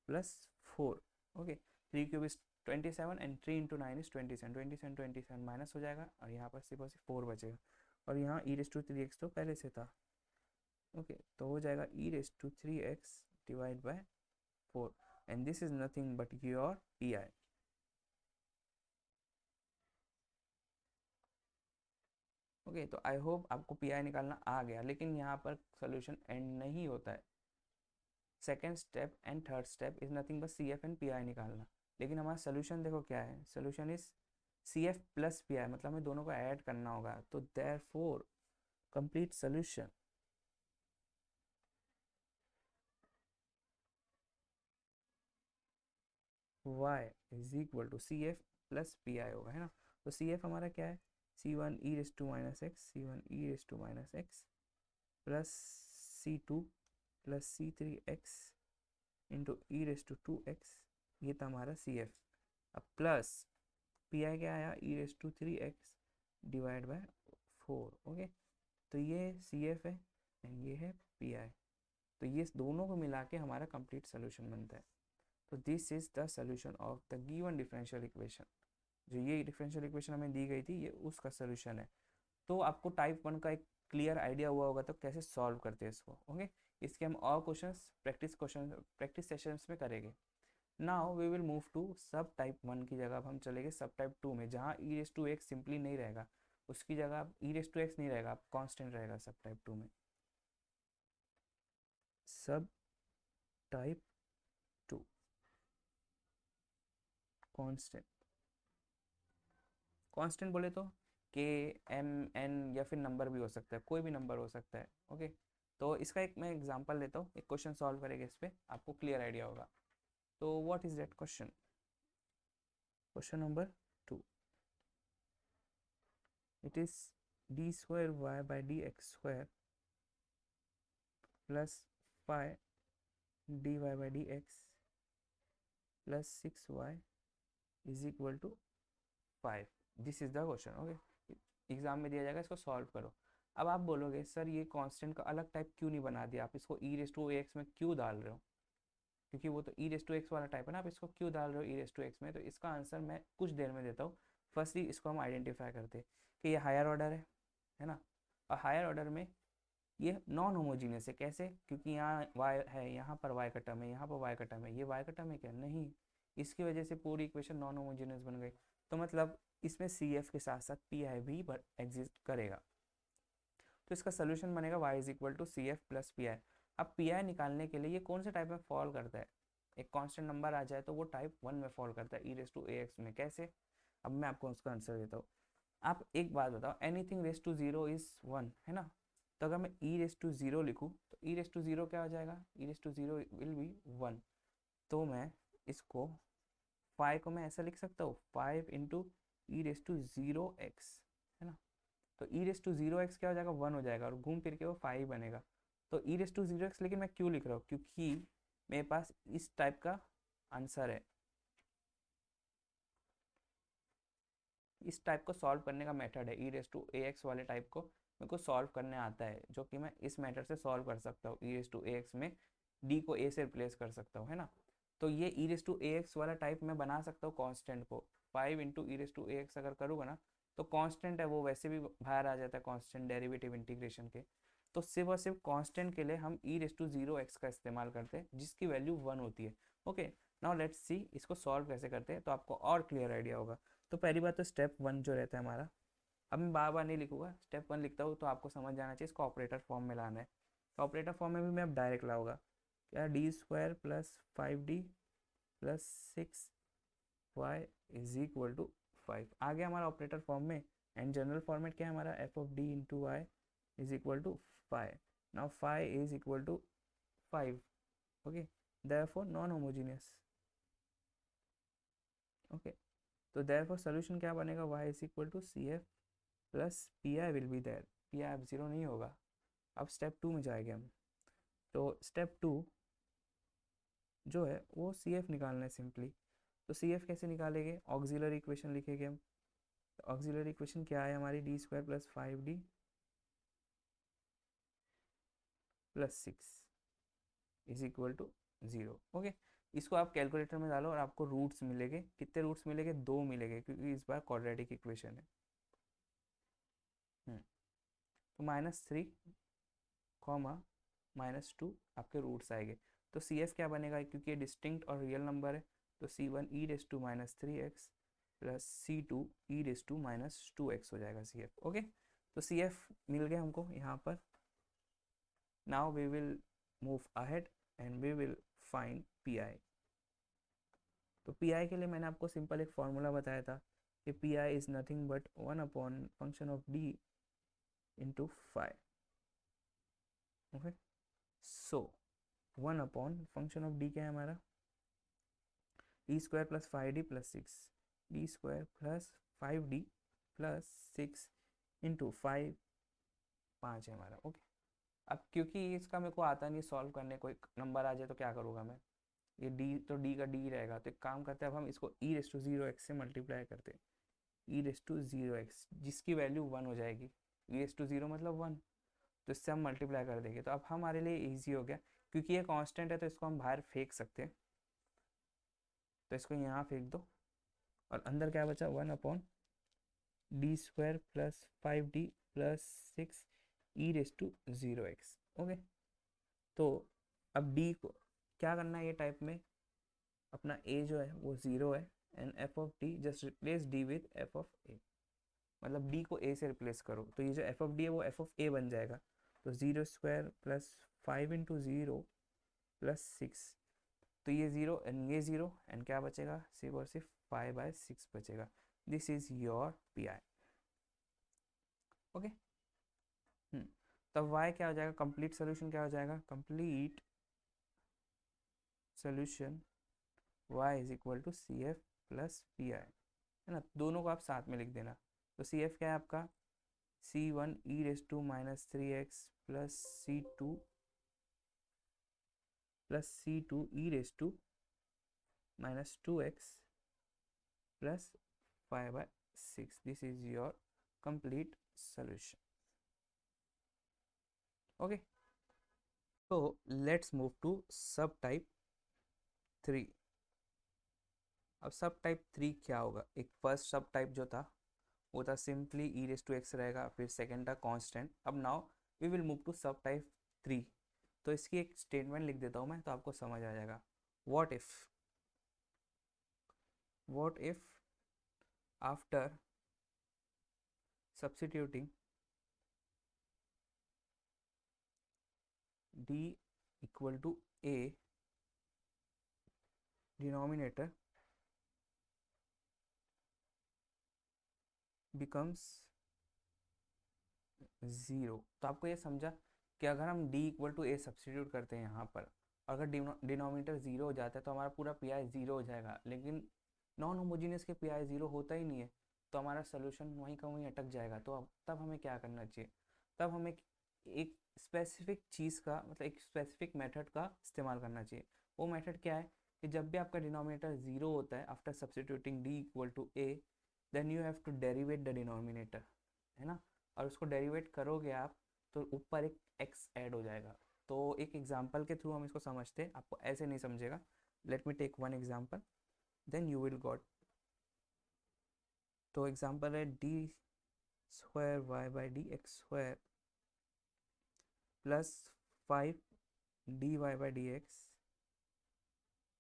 +4। Okay, 3³ is 27 and 3 into 9 is 27, 27 27 minus हो जाएगा और यहाँ पर सिर्फ 4 बचेगा। और यहाँ ई रेस टू 3x तो पहले से था। ओके, तो हो जाएगा e raise to 3x divide by 4 and this is nothing but your P I. Okay, तो आई होप आपको पी आई निकालना आ गया, लेकिन यहाँ पर सोल्यूशन एंड नहीं होता है। Second step and third step is nothing बस C F and P I निकालना। लेकिन हमारा सोल्यूशन देखो क्या है, solution is C F plus P I, मतलब हमें दोनों को ऐड करना होगा। तो therefore complete solution y is equal to C F plus P I होगा, है ना। तो सी एफ हमारा क्या है, c1 E raise to minus x, c1 E raise to minus x plus c2 plus c3x into E raise to 2x, ये था हमारा सी एफ। अब प्लस पी आई क्या आया, e raise to 3x divide by 4। Okay, तो ये C F है and ये है पी आई। तो ये दोनों को मिला के हमारा कंप्लीट सोल्यूशन बनता है। तो this is the solution of the given differential equation. जो ये डिफरेंशियल इक्वेशन हमें दी गई थी, ये उसका सोल्यूशन है। तो आपको टाइप 1 का एक क्लियर आइडिया हुआ होगा तो कैसे सॉल्व करते हैं इसको। ओके, इसके हम और क्वेश्चन प्रैक्टिस सेशंस में करेंगे। Now we will move to sub type 1 की जगह अब हम चलेंगे सब टाइप 2 में, जहाँ ई रेस टू एक्स सिंपली नहीं रहेगा, उसकी जगह ई रेस टू एक्स नहीं रहेगा, कांस्टेंट रहेगा सब टाइप 2 में। सब टाइप 2 कांस्टेंट, कांस्टेंट बोले तो के एम एन या फिर नंबर भी हो सकता है, कोई भी नंबर हो सकता है। ओके, तो इसका एक मैं एग्जांपल लेता हूँ, एक क्वेश्चन सॉल्व करेंगे, इस पे आपको क्लियर आइडिया होगा। तो what is that question, question number 2, it is D square Y by D x square plus 5 D Y by D x plus 6y is equal to 5। This is the question. Okay, exam में दिया जाएगा, इसको solve करो। अब आप बोलोगे sir ये constant का अलग टाइप क्यों नहीं बना दिया, आप इसको ई रेस टू एक्स में क्यों डाल रहे हो, क्योंकि वो तो ई रेस टू एक्स वाला टाइप है ना, आप इसको क्यों डाल रहे हो ई रेस टू एक्स में। तो इसका आंसर मैं कुछ देर में देता हूँ। फर्स्टली इसको हम आइडेंटिफाई करते हैं कि ये हायर ऑर्डर है ना। और हायर ऑर्डर में ये नॉन होमोजीनियस है। कैसे, क्योंकि यहाँ वाई है, यहाँ पर वाई का टर्म है, यहाँ पर वाई का टर्म है, ये वाई का टर्म है क्या, नहीं। इसकी वजह से पूरी इक्वेशन नॉन होमोजीनियस बन गई। तो मतलब इसमें सी एफ के साथ साथ पी आई भी एग्जिस्ट करेगा। तो इसका सोल्यूशन बनेगा y is equal to C F plus P I. अब पी आई निकालने के लिए ये कौन से टाइप में फॉल करता है, एक कांस्टेंट नंबर आ जाए तो वो टाइप 1 में फॉल करता है, ई रेस टू ए एक्स में। कैसे, अब मैं आपको उसका आंसर देता हूँ। आप एक बात बताओ, एनीथिंग रेस टू 0 इज 1 है ना। तो अगर मैं ई रेस टू 0 लिखूँ तो ई रेस टू 0 क्या हो जाएगा, e raise to 0 will be 1। तो मैं इसको 5 को मैं ऐसा लिख सकता हूँ, 5 into E raise to 0x, है ना। तो ई रेस टू 0x क्या हो जाएगा, 1 हो जाएगा और घूम फिर के वो 5 बनेगा। तो ई रेस टू 0x, लेकिन मैं क्यों लिख रहा हूँ, क्योंकि मेरे पास इस टाइप का आंसर है। इस टाइप को सॉल्व करने का मेथड है, ई रेस टू ए एक्स वाले टाइप को मेरे को सॉल्व करने आता है, जो कि मैं इस मेथड से सॉल्व कर सकता हूँ। ई रेस टू ए एक्स में डी को ए से रिप्लेस कर सकता हूँ, है ना। तो ये E raise to A X वाला टाइप मैं बना सकता हूँ कांस्टेंट को। 5 into E raise to A X अगर करूँगा ना, तो कांस्टेंट है वो वैसे भी बाहर आ जाता है कांस्टेंट डेरिवेटिव इंटीग्रेशन के। तो सिर्फ और सिर्फ कांस्टेंट के लिए हम ई रेस टू 0x का इस्तेमाल करते हैं, जिसकी वैल्यू 1 होती है। ओके, नाउ लेट्स सी इसको सॉल्व कैसे करते हैं, तो आपको और क्लियर आइडिया होगा। तो पहली बात तो स्टेप 1 जो रहता है हमारा, अब मैं बार बार नहीं लिखूंगा, स्टेप 1 लिखता हूँ तो आपको समझ जाना चाहिए इसको ऑपरेटर फॉर्म में लाना है। तो ऑपरेटर फॉर्म में भी मैं अब डायरेक्ट लाऊंगा, क्या, D square plus 5d plus 6y is equal to 5 आ गया हमारा ऑपरेटर फॉर्म में। एंड जनरल फॉर्मेट क्या है हमारा, F of D into Y is equal to 5। Now 5 is equal to 5। Okay, therefore non homogeneous. Okay, तो therefore solution क्या बनेगा, y is equal to C F plus P I will be there, P I अब 0 नहीं होगा। अब step 2 में जाएंगे हम। तो स्टेप 2, जो है वो सी एफ निकालना है सिंपली। तो सी एफ कैसे निकालेंगे, ऑक्सिलरी इक्वेशन लिखेंगे हम। ऑक्सिलरी इक्वेशन क्या है हमारी, D square plus 5d plus 6 is equal to 0। Okay, इसको आप कैलकुलेटर में डालो और आपको रूट्स मिलेंगे। कितने रूट्स मिलेंगे, 2 मिलेंगे, क्योंकि इस बार क्वाड्रेटिक इक्वेशन है। तो -3 कॉमा -2 आपके रूट्स आएंगे। तो सी एफ क्या बनेगा, क्योंकि ये डिस्टिंक्ट और रियल नंबर है, तो c1 e raise to -3x plus c2 e raise to -2x हो जाएगा सी एफ। ओके, तो सी एफ मिल गया हमको यहाँ पर। Now we will move ahead and we will find P I. तो पी आई के लिए मैंने आपको सिंपल एक फॉर्मूला बताया था कि P I is nothing but 1 upon function of D into 5। Okay, so 1 upon function of D क्या है हमारा, D square plus 5d plus 6, D square plus 5d plus 6 into 5, 5 है हमारा। ओके, अब क्योंकि इसका मेरे को आता नहीं सॉल्व करने, कोई नंबर आ जाए तो क्या करूँगा मैं, ये डी तो डी का डी रहेगा। तो एक काम करते हैं, अब हम इसको ई रेस टू 0x से मल्टीप्लाई करते हैं, ई रेस टू 0x जिसकी वैल्यू 1 हो जाएगी। ई रेस टू 0 मतलब 1, तो इससे हम मल्टीप्लाई कर देंगे। तो अब हमारे लिए ईजी हो गया, क्योंकि ये कांस्टेंट है तो इसको हम बाहर फेंक सकते हैं। तो इसको यहाँ फेंक दो और अंदर क्या बचा, 1 upon D square plus 5d plus 6 E raise to 0x। Okay, तो अब d को क्या करना है, ये टाइप में अपना a जो है वो 0 है and f of d just replace d with f of a। मतलब d को a से रिप्लेस करो, तो ये जो f ऑफ d है वो f ऑफ a बन जाएगा। तो 0 स्क्वायर प्लस 5 इंटू 0 प्लस 6, तो ये 0 एंड ये 0 एंड क्या बचेगा, सिर्फ और सिर्फ 5/6 बचेगा। This is your P I. Okay, तब y क्या हो जाएगा, कंप्लीट सोल्यूशन क्या हो जाएगा, complete solution y is equal to C F plus P I, है ना। दोनों को आप साथ में लिख देना। तो सी एफ क्या है आपका, c1 e raise to -3x plus c2 e raise to -2x plus 5/6। This is your complete solution. Okay, तो let's move to sub type 3। अब सब टाइप 3 क्या होगा, एक फर्स्ट सब टाइप जो था वो था simply E raise to X रहेगा, फिर सेकेंड था कांस्टेंट। अब now we will move to sub type 3। तो इसकी एक स्टेटमेंट लिख देता हूँ मैं, तो आपको समझ आ जाएगा। What if after substituting d equal to a denominator becomes 0। तो आपको ये समझा कि अगर हम d equal to a substitute करते हैं यहाँ पर, अगर डिनोमिनेटर 0 हो जाता है तो हमारा पूरा पी आई 0 हो जाएगा। लेकिन नॉन होमोजीनियस के पी आई 0 होता ही नहीं है, तो हमारा सोल्यूशन वहीं का वहीं अटक जाएगा। तो अब तब हमें क्या करना चाहिए, तब हमें एक स्पेसिफिक चीज़ का मतलब एक स्पेसिफिक मेथड का इस्तेमाल करना चाहिए। वो मेथड क्या है कि जब भी आपका डिनोमिनेटर 0 होता है after substituting d equal to a, then you have to derivate the denominator, है ना। और उसको डेरिवेट करोगे आप तो ऊपर एक x ऐड हो जाएगा। तो एक एग्जांपल के थ्रू हम इसको समझते हैं, आपको ऐसे नहीं समझेगा। Let me take one example then you will got. तो एग्जांपल है D square Y by D x square plus 5 D Y by D X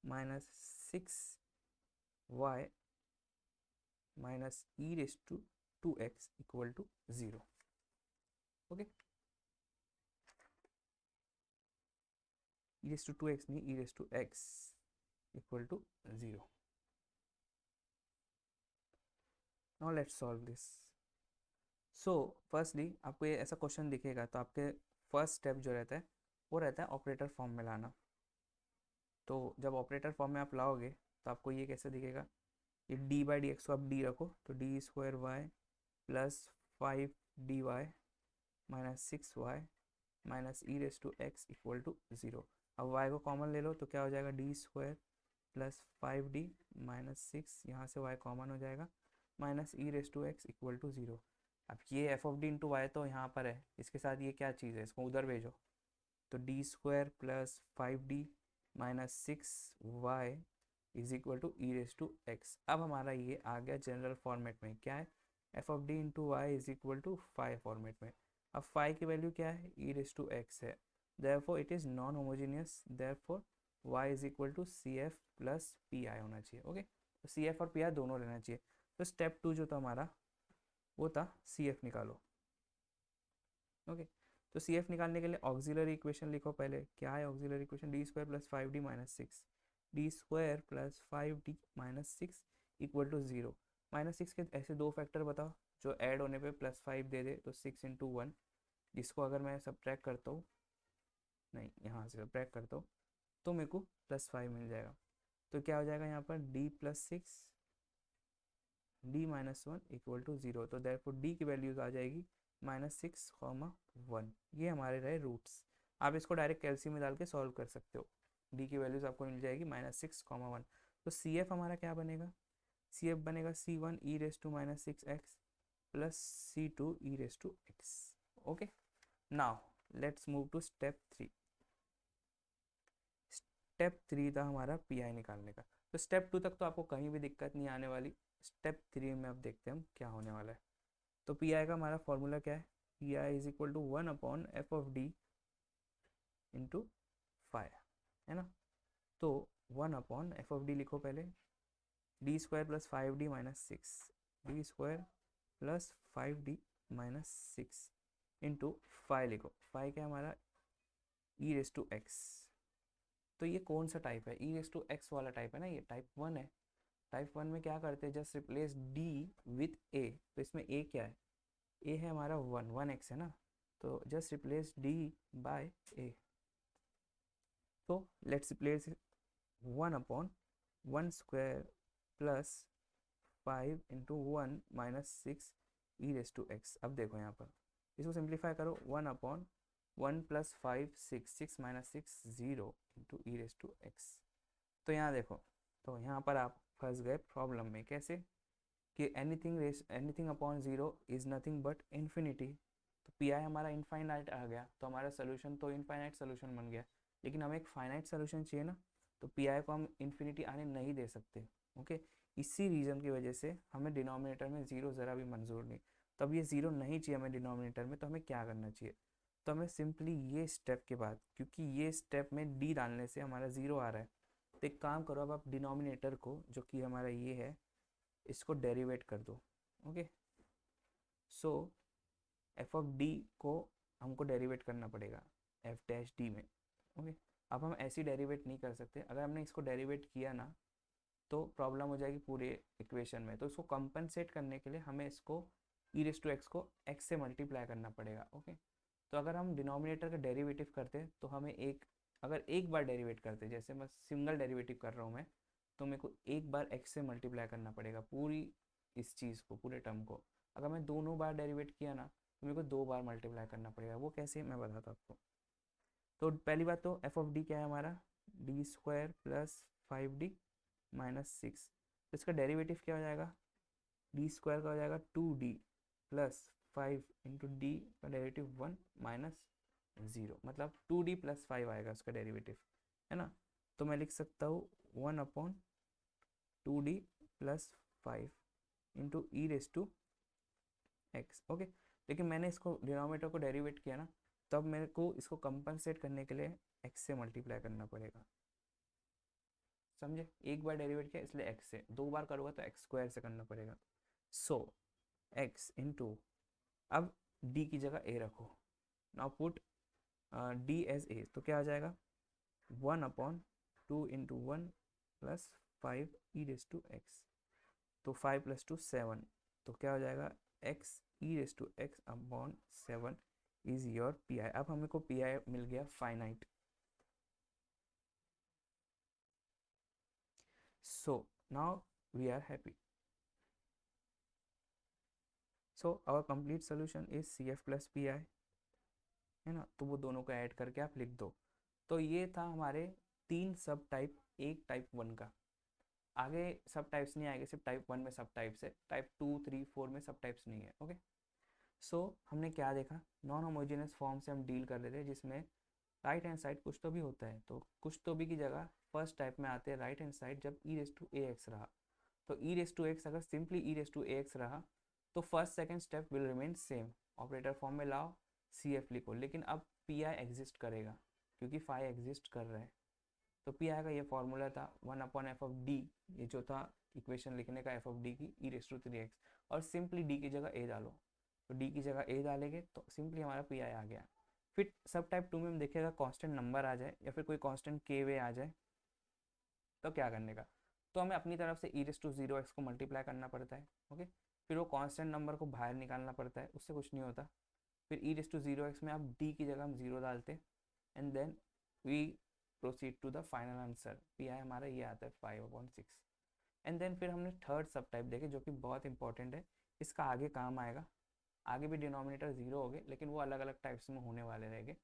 minus 6y minus E raise to 2x equal to 0। Okay, e raise to 2x नहीं, e raise to x equal to 0। Now let's solve this. So firstly आपको ये ऐसा question दिखेगा तो आपके first step जो रहता है वो रहता है ऑपरेटर फॉर्म में लाना। तो जब ऑपरेटर फॉर्म में आप लाओगे तो आपको ये कैसे दिखेगा, ये डी बाई डी एक्स को आप डी रखो, तो D square Y plus 5dy minus 6y minus E raise to X equal to 0। अब y को कॉमन ले लो तो क्या हो जाएगा, D square plus 5d minus 6, यहाँ से y कॉमन हो जाएगा, minus E raise to X equal to 0। अब ये F of D into Y तो यहाँ पर है, इसके साथ ये क्या चीज़ है, इसको उधर भेजो, तो D square plus 5d minus 6y is equal to E raise to x. अब हमारा ये आ गया जनरल फॉर्मेट में, क्या है, F of D into Y is equal to phi format में। अब फाई की वैल्यू क्या है, ई रेस टू एक्स है, therefore it is non homogeneous, therefore y is equal to C F plus P I होना चाहिए। ओके, तो C F और पी आई दोनों लेना चाहिए। तो स्टेप 2 जो था हमारा वो था सी एफ निकालो। ओके, तो सी एफ निकालने के लिए ऑक्सिलरी इक्वेशन लिखो पहले। क्या है auxiliary equation, D square plus 5d minus 6, D square plus 5d minus 6 equal to 0। Minus 6 के ऐसे दो फैक्टर बताओ जो ऐड होने पे प्लस 5 दे दे, तो 6 इंटू 1, जिसको अगर मैं सब्ट्रैक्ट करता हूँ, नहीं यहाँ से सब्ट्रैक्ट करता हूँ, तो मेरे को प्लस 5 मिल जाएगा। तो क्या हो जाएगा यहाँ पर, d plus 6 d minus 1 equal to 0। तो देयरफॉर d की वैल्यूज आ जाएगी -6, 1। ये हमारे रहे रूट्स। आप इसको डायरेक्ट कैल्शियम में डाल के सॉल्व कर सकते हो। d की वैल्यूज आपको मिल जाएगी -6, 1। तो सी एफ हमारा क्या बनेगा, सी एफ बनेगा c1 E raise to minus 6x plus c2 E raise to x। Okay, now let's move to step 3। Step 3 था हमारा पी आई निकालने का। तो स्टेप 2 तक तो आपको कहीं भी दिक्कत नहीं आने वाली। स्टेप 3 में अब देखते हैं हम क्या होने वाला है। तो पी आई का हमारा फॉर्मूला क्या है, P I is equal to 1 upon F of D into five, है ना। तो 1 अपॉन एफ ऑफ डी लिखो पहले, D square plus 5d minus 6, D square plus 5d minus 6 into 5 लिखो। 5 क्या हमारा, ई रेस टू एक्स। तो ये कौन सा टाइप है, ई रेस टू एक्स वाला टाइप है ना, ये टाइप 1 है। टाइप 1 में क्या करते हैं, just replace d with a। तो इसमें a क्या है, a है हमारा 1x है ना, तो just replace d by a। तो let's replace 1 upon 1 square plus 5 into 1 minus 6 E raise to x. अब देखो यहाँ पर इसको सिंप्लीफाई करो, 1 upon 1 plus 5 6, 6 minus 6 0 into E raise to x. तो यहाँ देखो, तो यहाँ पर आप फंस गए प्रॉब्लम में। कैसे कि anything upon 0 is nothing but infinity. तो पी आई हमारा इनफाइनाइट आ गया, तो हमारा सोल्यूशन तो इनफाइनाइट सोल्यूशन बन गया, लेकिन हमें एक फाइनाइट सोल्यूशन चाहिए ना, तो पी आई को हम इन्फिनिटी आने नहीं दे सकते। ओके, इसी रीज़न की वजह से हमें डिनोमिनेटर में ज़ीरो ज़रा भी मंजूर नहीं। तो अब ये ज़ीरो नहीं चाहिए हमें डिनोमिनेटर में, तो हमें क्या करना चाहिए, तो हमें सिंपली ये स्टेप के बाद, क्योंकि ये स्टेप में डी डालने से हमारा ज़ीरो आ रहा है, तो एक काम करो, अब आप डिनोमिनेटर को, जो कि हमारा ये है, इसको डेरिवेट कर दो। Okay, so F of D को हमको डेरिवेट करना पड़ेगा एफ डैश डी में। ओके, अब हम ऐसी डेरिवेट नहीं कर सकते, अगर हमने इसको डेरिवेट किया ना तो प्रॉब्लम हो जाएगी पूरे इक्वेशन में। तो इसको कंपनसेट करने के लिए हमें इसको ई रेस टू एक्स को एक्स से मल्टीप्लाई करना पड़ेगा। ओके, तो अगर हम डिनोमिनेटर का डेरिवेटिव करते तो हमें अगर एक बार डेरिवेट करते, जैसे मैं सिंगल डेरिवेटिव कर रहा हूँ मैं, तो मेरे को एक बार एक्स से मल्टीप्लाई करना पड़ेगा पूरी इस चीज़ को, पूरे टर्म को। अगर मैं दोनों बार डेरिवेट किया ना तो मेरे को 2 बार मल्टीप्लाई करना पड़ेगा। वो कैसे, मैं बताता हूँ आपको। तो पहली बात तो एफ ऑफ डी क्या है हमारा, D square plus 5d minus 6। तो इसका डेरिवेटिव क्या हो जाएगा, डी स्क्वायर का हो जाएगा 2d प्लस 5 इंटू डी का डेरिवेटिव 1 माइनस 0, मतलब 2d प्लस 5 आएगा उसका डेरिवेटिव, है ना। तो मैं लिख सकता हूँ 1 upon 2d plus 5 into E raise to x. Okay, लेकिन मैंने इसको डिनोमिनेटर को डेरिवेट किया ना, तब मेरे को इसको कंपनसेट करने के लिए एक्स से मल्टीप्लाई करना पड़ेगा। समझे, एक बार डेरिवेट किया इसलिए एक्स से, 2 बार करोगे तो एक्स स्क्वायर से करना पड़ेगा। सो एक्स इंटू, अब डी की जगह ए रखो, now put d as a. तो क्या आ जाएगा, 1 upon 2 into 1 plus 5 e raise to x. तो 5 प्लस 2 7, तो क्या हो जाएगा, x e raise to x upon 7 is your P I. अब हमें को पी आई मिल गया finite. So now we are happy. So our complete solution is CF plus PI, है ना। तो वो दोनों को ऐड करके आप लिख दो। तो ये था हमारे 3 सब टाइप, एक टाइप 1 का। आगे सब टाइप्स नहीं आएंगे, सिर्फ टाइप 1 में सब टाइप्स है, टाइप 2 3 4 में सब टाइप्स नहीं है। ओके, सो हमने क्या देखा, नॉन होमोजेनियस फॉर्म से हम डील कर रहे थे, जिसमें राइट हैंड साइड कुछ तो भी होता है, तो कुछ तो भी की जगह फर्स्ट टाइप में आते हैं राइट हैंड साइड जब e raise to A x रहा। तो ई रेस टू एक्स अगर simply E raise to A x रहा तो first second step will remain same, operator form में लाओ, सी एफ लिखो। लेकिन अब पी आई एग्जिस्ट करेगा क्योंकि फाई एग्जिस्ट कर रहा है। तो पी आई का ये फॉर्मूला था 1/f(d), ये जो था इक्वेशन लिखने का एफ ऑफ डी की, ई रेस टू 3x, और सिंपली डी की जगह ए डालो। तो डी की जगह ए डालेंगे तो सिंपली हमारा पी आई आ गया। फिर सब टाइप 2 में हम देखेगा कांस्टेंट नंबर आ जाए या फिर कोई कांस्टेंट के वे आ जाए, तो क्या करने का, तो हमें अपनी तरफ से ई रेस टू 0x को मल्टीप्लाई करना पड़ता है। ओके, फिर वो कांस्टेंट नंबर को बाहर निकालना पड़ता है, उससे कुछ नहीं होता। फिर ई रेस टू 0x में अब डी की जगह हम 0 डालते हैं, and then we proceed to the final answer. P I हमारा ये आता है 5/6। एंड देन फिर हमने थर्ड सब टाइप देखे जो कि बहुत इंपॉर्टेंट है, इसका आगे काम आएगा। आगे भी डिनोमिनेटर 0 हो गए लेकिन वो अलग अलग टाइप्स में होने वाले रहेंगे।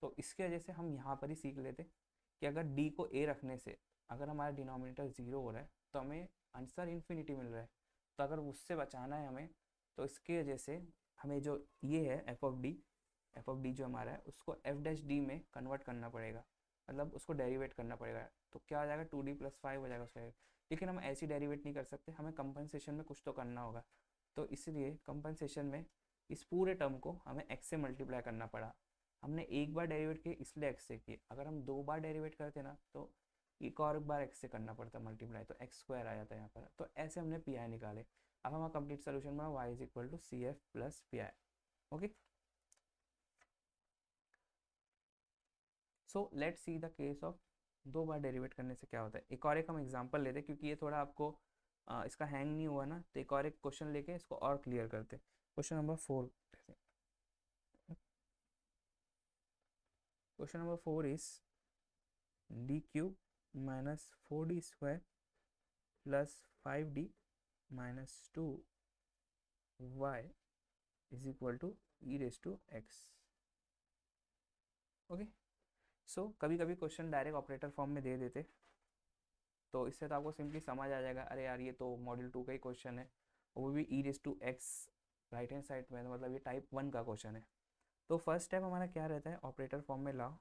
तो इसकी वजह से हम यहाँ पर ही सीख लेते कि अगर डी को ए रखने से अगर हमारा डिनोमिनेटर 0 हो रहा है तो हमें आंसर इन्फिनिटी मिल रहा है। तो अगर उससे बचाना है हमें, तो इसकी वजह से हमें जो ये है एफ ऑफ डी जो हमारा है उसको एफ डैश डी में कन्वर्ट करना पड़ेगा, मतलब उसको डेरिवेट करना पड़ेगा। तो क्या हो जाएगा, 2d+5 हो जाएगा उसका। लेकिन हम ऐसे डेरिवेट नहीं कर सकते, हमें कंपनसेशन में कुछ तो करना होगा। तो इसलिए कंपनसेशन में इस पूरे टर्म को हमें x से मल्टीप्लाई करना पड़ा। हमने एक बार डेरिवेट किए इसलिए x से किए, अगर हम 2 बार डेरिवेट करते ना तो एक और बार x से करना पड़ता मल्टीप्लाई, तो x² आ जाता है यहाँ पर। तो ऐसे हमने पी आई निकाले। अब हमारा कंप्लीट सोल्यूशन बना y is equal to C F plus P I. Okay, so let's see the case of 2 बार डेरिवेट करने से क्या होता है। एक और एक हम एग्जांपल लेते हैं क्योंकि ये थोड़ा आपको इसका हैंग नहीं हुआ ना, तो एक और एक क्वेश्चन लेके इसको और क्लियर करते हैं। Question number 4, question number 4 is D cube minus 4d² plus 5d minus 2y is equal to E raise to x. Okay, so कभी कभी क्वेश्चन डायरेक्ट ऑपरेटर फॉर्म में दे देते, तो इससे तो आपको सिंपली समझ आ जाएगा, अरे यार ये तो मॉड्यूल 2 का ही क्वेश्चन है, और वो भी e raise to x right hand side में, तो मतलब ये टाइप 1 का क्वेश्चन है। तो फर्स्ट स्टेप हमारा क्या रहता है, ऑपरेटर फॉर्म में लाओ,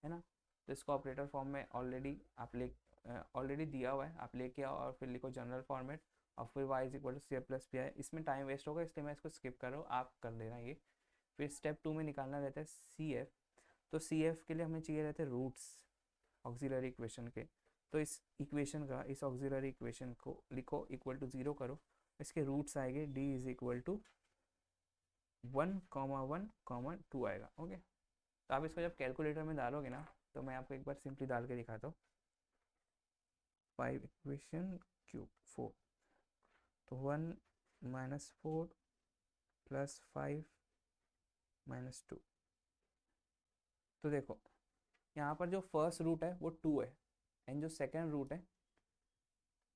है ना। तो इसको ऑपरेटर फॉर्म में ऑलरेडी दिया हुआ है, आप लेके आओ और फिर लिखो जनरल फॉर्मेट, और फिर y is equal to C F plus P I. इसमें टाइम वेस्ट होगा इसलिए मैं इसको स्किप कर रहा हूँ, आप कर देना ये। फिर स्टेप 2 में निकालना रहता है सी एफ। तो सी एफ के लिए हमें चाहिए रहते हैं रूट्स ऑक्सिलरी इक्वेशन के। तो इस इक्वेशन का, इस ऑक्सिलरी इक्वेशन को लिखो इक्वल टू 0 करो, इसके रूट्स आएंगे d इज इक्वल टू 1,1,2 आएगा। ओके, तो आप इसको जब कैलकुलेटर में डालोगे ना, तो मैं आपको एक बार सिंपली डाल के दिखाता हूँ। 5 इक्वेशन क्यूब 4, तो 1 माइनस 4 प्लस 5 माइनस 2। तो देखो यहाँ पर जो फर्स्ट रूट है वो 2 है, एंड जो सेकेंड रूट है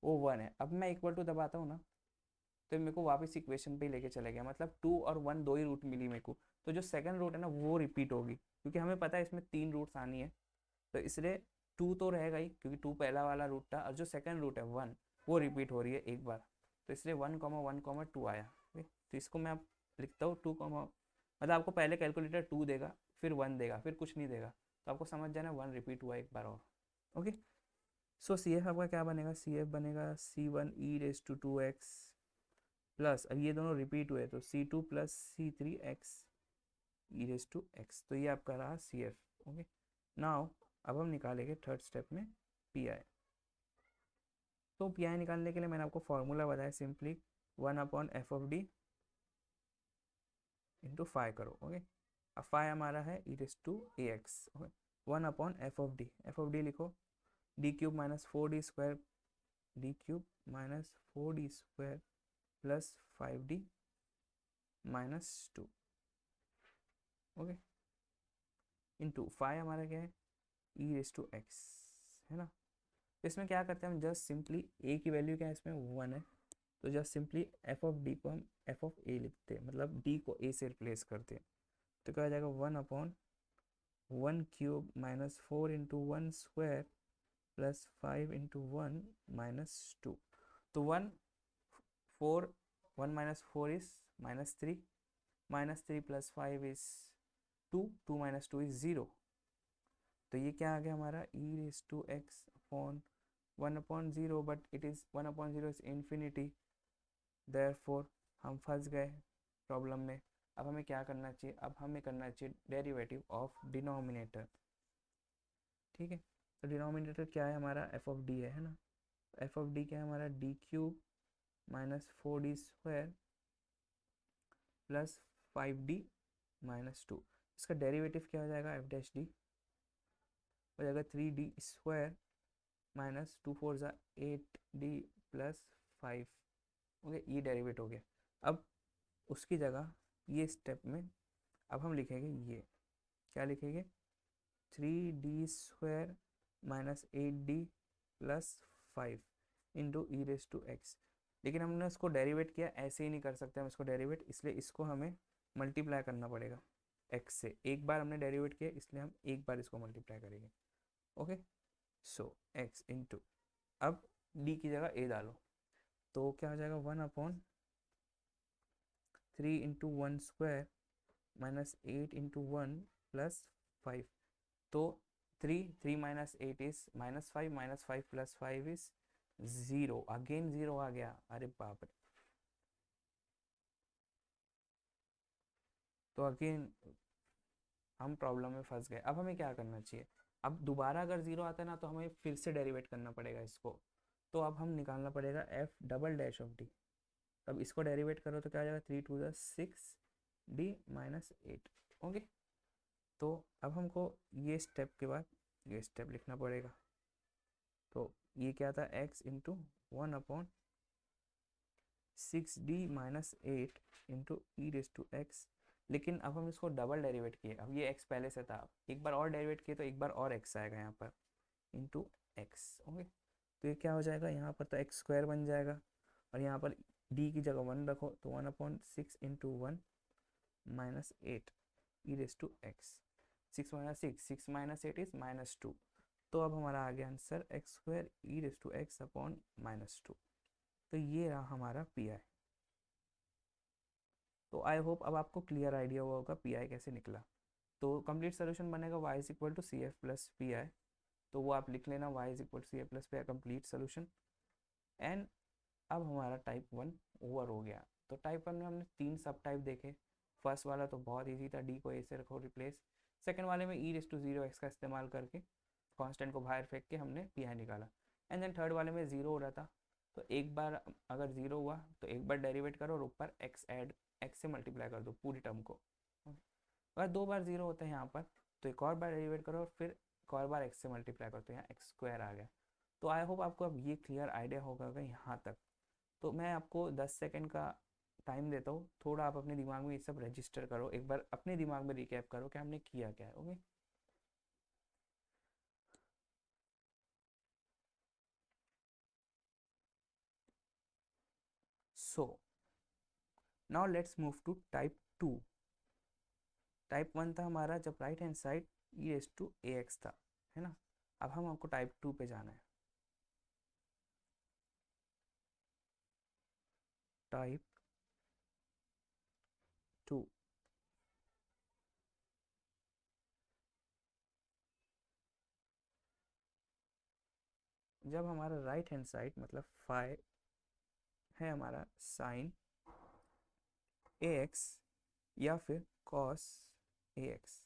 वो 1 है। अब मैं इक्वल टू दबाता हूँ ना, तो मेरे को वापस इक्वेशन पे ही लेके चले गया, मतलब 2 और 1 दो ही रूट मिली मेरे को। तो जो सेकंड रूट है ना वो रिपीट होगी, क्योंकि हमें पता है इसमें 3 रूट्स आनी है, तो इसलिए 2 तो रहेगा ही क्योंकि 2 पहला वाला रूट था, और जो सेकंड रूट है 1 वो रिपीट हो रही है एक बार, तो इसलिए 1,1,2 आया। तो इसको मैं अब लिखता हूँ 2, मतलब आपको पहले कैलकुलेटर 2 देगा, फिर 1 देगा, फिर कुछ नहीं देगा, तो आपको समझ जाना 1 रिपीट हुआ एक बार और। ओके, सो सी एफ आपका क्या बनेगा, सी एफ बनेगा C1 E raise to 2x plus, अब ये दोनों रिपीट हुए तो C2 plus C3x e raise to x. तो ये आपका रहा सी एफ। ओके, नाउ अब हम निकालेंगे थर्ड स्टेप में पी आई। तो पी आई निकालने के लिए मैंने आपको फॉर्मूला बताया, सिंपली 1/f(d) इंटू 5 करो। ओके, अब 5 हमारा है ई raise to A x. Okay, 1/f(d), f(d) लिखो, D cube minus 4d² D cube minus 4d² plus 5d minus 2। Okay, into 5 हमारा क्या है, ई रेस टू एक्स, है ना। तो इसमें क्या करते हैं हम, जस्ट सिंपली ए की वैल्यू क्या है इसमें 1 है, तो just simply F of D को हम एफ ऑफ ए लिखते हैं, मतलब डी को ए से रिप्लेस करते हैं। तो क्या हो जाएगा 1/f(d) 1 cube minus 4 into 1 square plus 5 into 1 minus 2. तो 1 4 1 minus 4 is minus 3 plus 5 is 2 minus 2 is 0. तो ये क्या आ गया हमारा e raised to x upon 1/0, but it is 1/0 is infinity, therefore हम फंस गए प्रॉब्लम में. अब हमें क्या करना चाहिए, अब हमें करना चाहिए डेरिवेटिव ऑफ डिनोमिनेटर. ठीक है, तो डिनोमिनेटर क्या है हमारा एफ ऑफ डी है ना. एफ ऑफ डी क्या है हमारा D cube minus 4d square plus 5d minus 2. इसका डेरिवेटिव क्या हो जाएगा, एफ डैश डी हो जाएगा 3d स्क्वायर माइनस 2 4 ज़ा 8d प्लस 5. ओके, ये डेरिवेट हो गया. अब उसकी जगह ये स्टेप में अब हम लिखेंगे, ये क्या लिखेंगे, 3d square minus 8d plus 5 into E raise to x. लेकिन हमने इसको डेरिवेट किया, ऐसे ही नहीं कर सकते हम इसको डेरिवेट, इसलिए इसको हमें मल्टीप्लाई करना पड़ेगा x से. एक बार हमने डेरिवेट किया इसलिए हम एक बार इसको मल्टीप्लाई करेंगे. ओके, सो x इंटू, अब d की जगह a डालो तो क्या हो जाएगा 1/3 into 1 square minus 8 into 1 plus 5. तो 3 minus 8 is minus 5 plus 5 is 0. Again 0 आ गया, अरे बाप रे. तो अगेन हम प्रॉब्लम में फंस गए. अब हमें क्या करना चाहिए, अब दोबारा अगर 0 आता है ना तो हमें फिर से डेरिवेट करना पड़ेगा इसको. तो अब हम निकालना पड़ेगा F double dash of D. तब इसको डेरिवेट करो तो क्या आ जाएगा 3 2 6 डी माइनस 8. ओके, तो अब हमको ये स्टेप के बाद ये स्टेप लिखना पड़ेगा. तो ये क्या था x into 1/6d minus 8 into E raise to x. लेकिन अब हम इसको डबल डेरिवेट किए, अब ये x पहले से था, एक बार और डेरिवेट किए तो एक बार और x आएगा यहाँ पर इंटू एक्स. ओके, तो ये क्या हो जाएगा, यहाँ पर तो एक्स स्क्वायर बन जाएगा और यहाँ पर d की जगह 1 रखो तो 1/6 into 1 minus 8 e raise to x. 6 minus 8 is minus 2. तो अब हमारा आ गया answer x square e raise to x upon minus 2. तो ये रहा हमारा पी आई. तो आई होप अब आपको क्लियर आइडिया हुआ होगा पी आई कैसे निकला. तो कंप्लीट सोल्यूशन बनेगा y is equal to C F plus P I. तो वो आप लिख लेना, y is equal to C F plus P I complete solution. And अब हमारा टाइप 1 ओवर हो गया. तो टाइप 1 में हमने 3 सब टाइप देखे. फर्स्ट वाला तो बहुत ईजी था, डी को ए से रखो रिप्लेस. सेकेंड वाले में ई रेस टू 0x का इस्तेमाल करके कांस्टेंट को बाहर फेंक के हमने पी आई निकाला. एंड देन थर्ड वाले में 0 हो रहा था, तो एक बार अगर 0 हुआ तो एक बार डेरिवेट करो और ऊपर x ऐड, x से मल्टीप्लाई कर दो पूरी टर्म को. अगर 2 बार 0 होता है यहाँ पर तो एक और बार डेरिवेट करो और फिर एक और बार x से मल्टीप्लाई करो तो यहाँ एक्स स्क्वायर आ गया. तो आई होप आपको अब ये क्लियर आइडिया होगा यहाँ तक. तो मैं आपको 10 सेकेंड का टाइम देता हूँ, थोड़ा आप अपने दिमाग में ये सब रजिस्टर करो, एक बार अपने दिमाग में रिकैप करो कि हमने किया क्या है. Okay, so now let's move to type 2. Type 1 था हमारा जब right hand side e raise to A x था, है ना. अब हम आपको टाइप 2 पे जाना है. टाइप 2, जब हमारा राइट हैंड साइड मतलब फाइ है हमारा साइन ए एक्स या फिर कॉस ए एक्स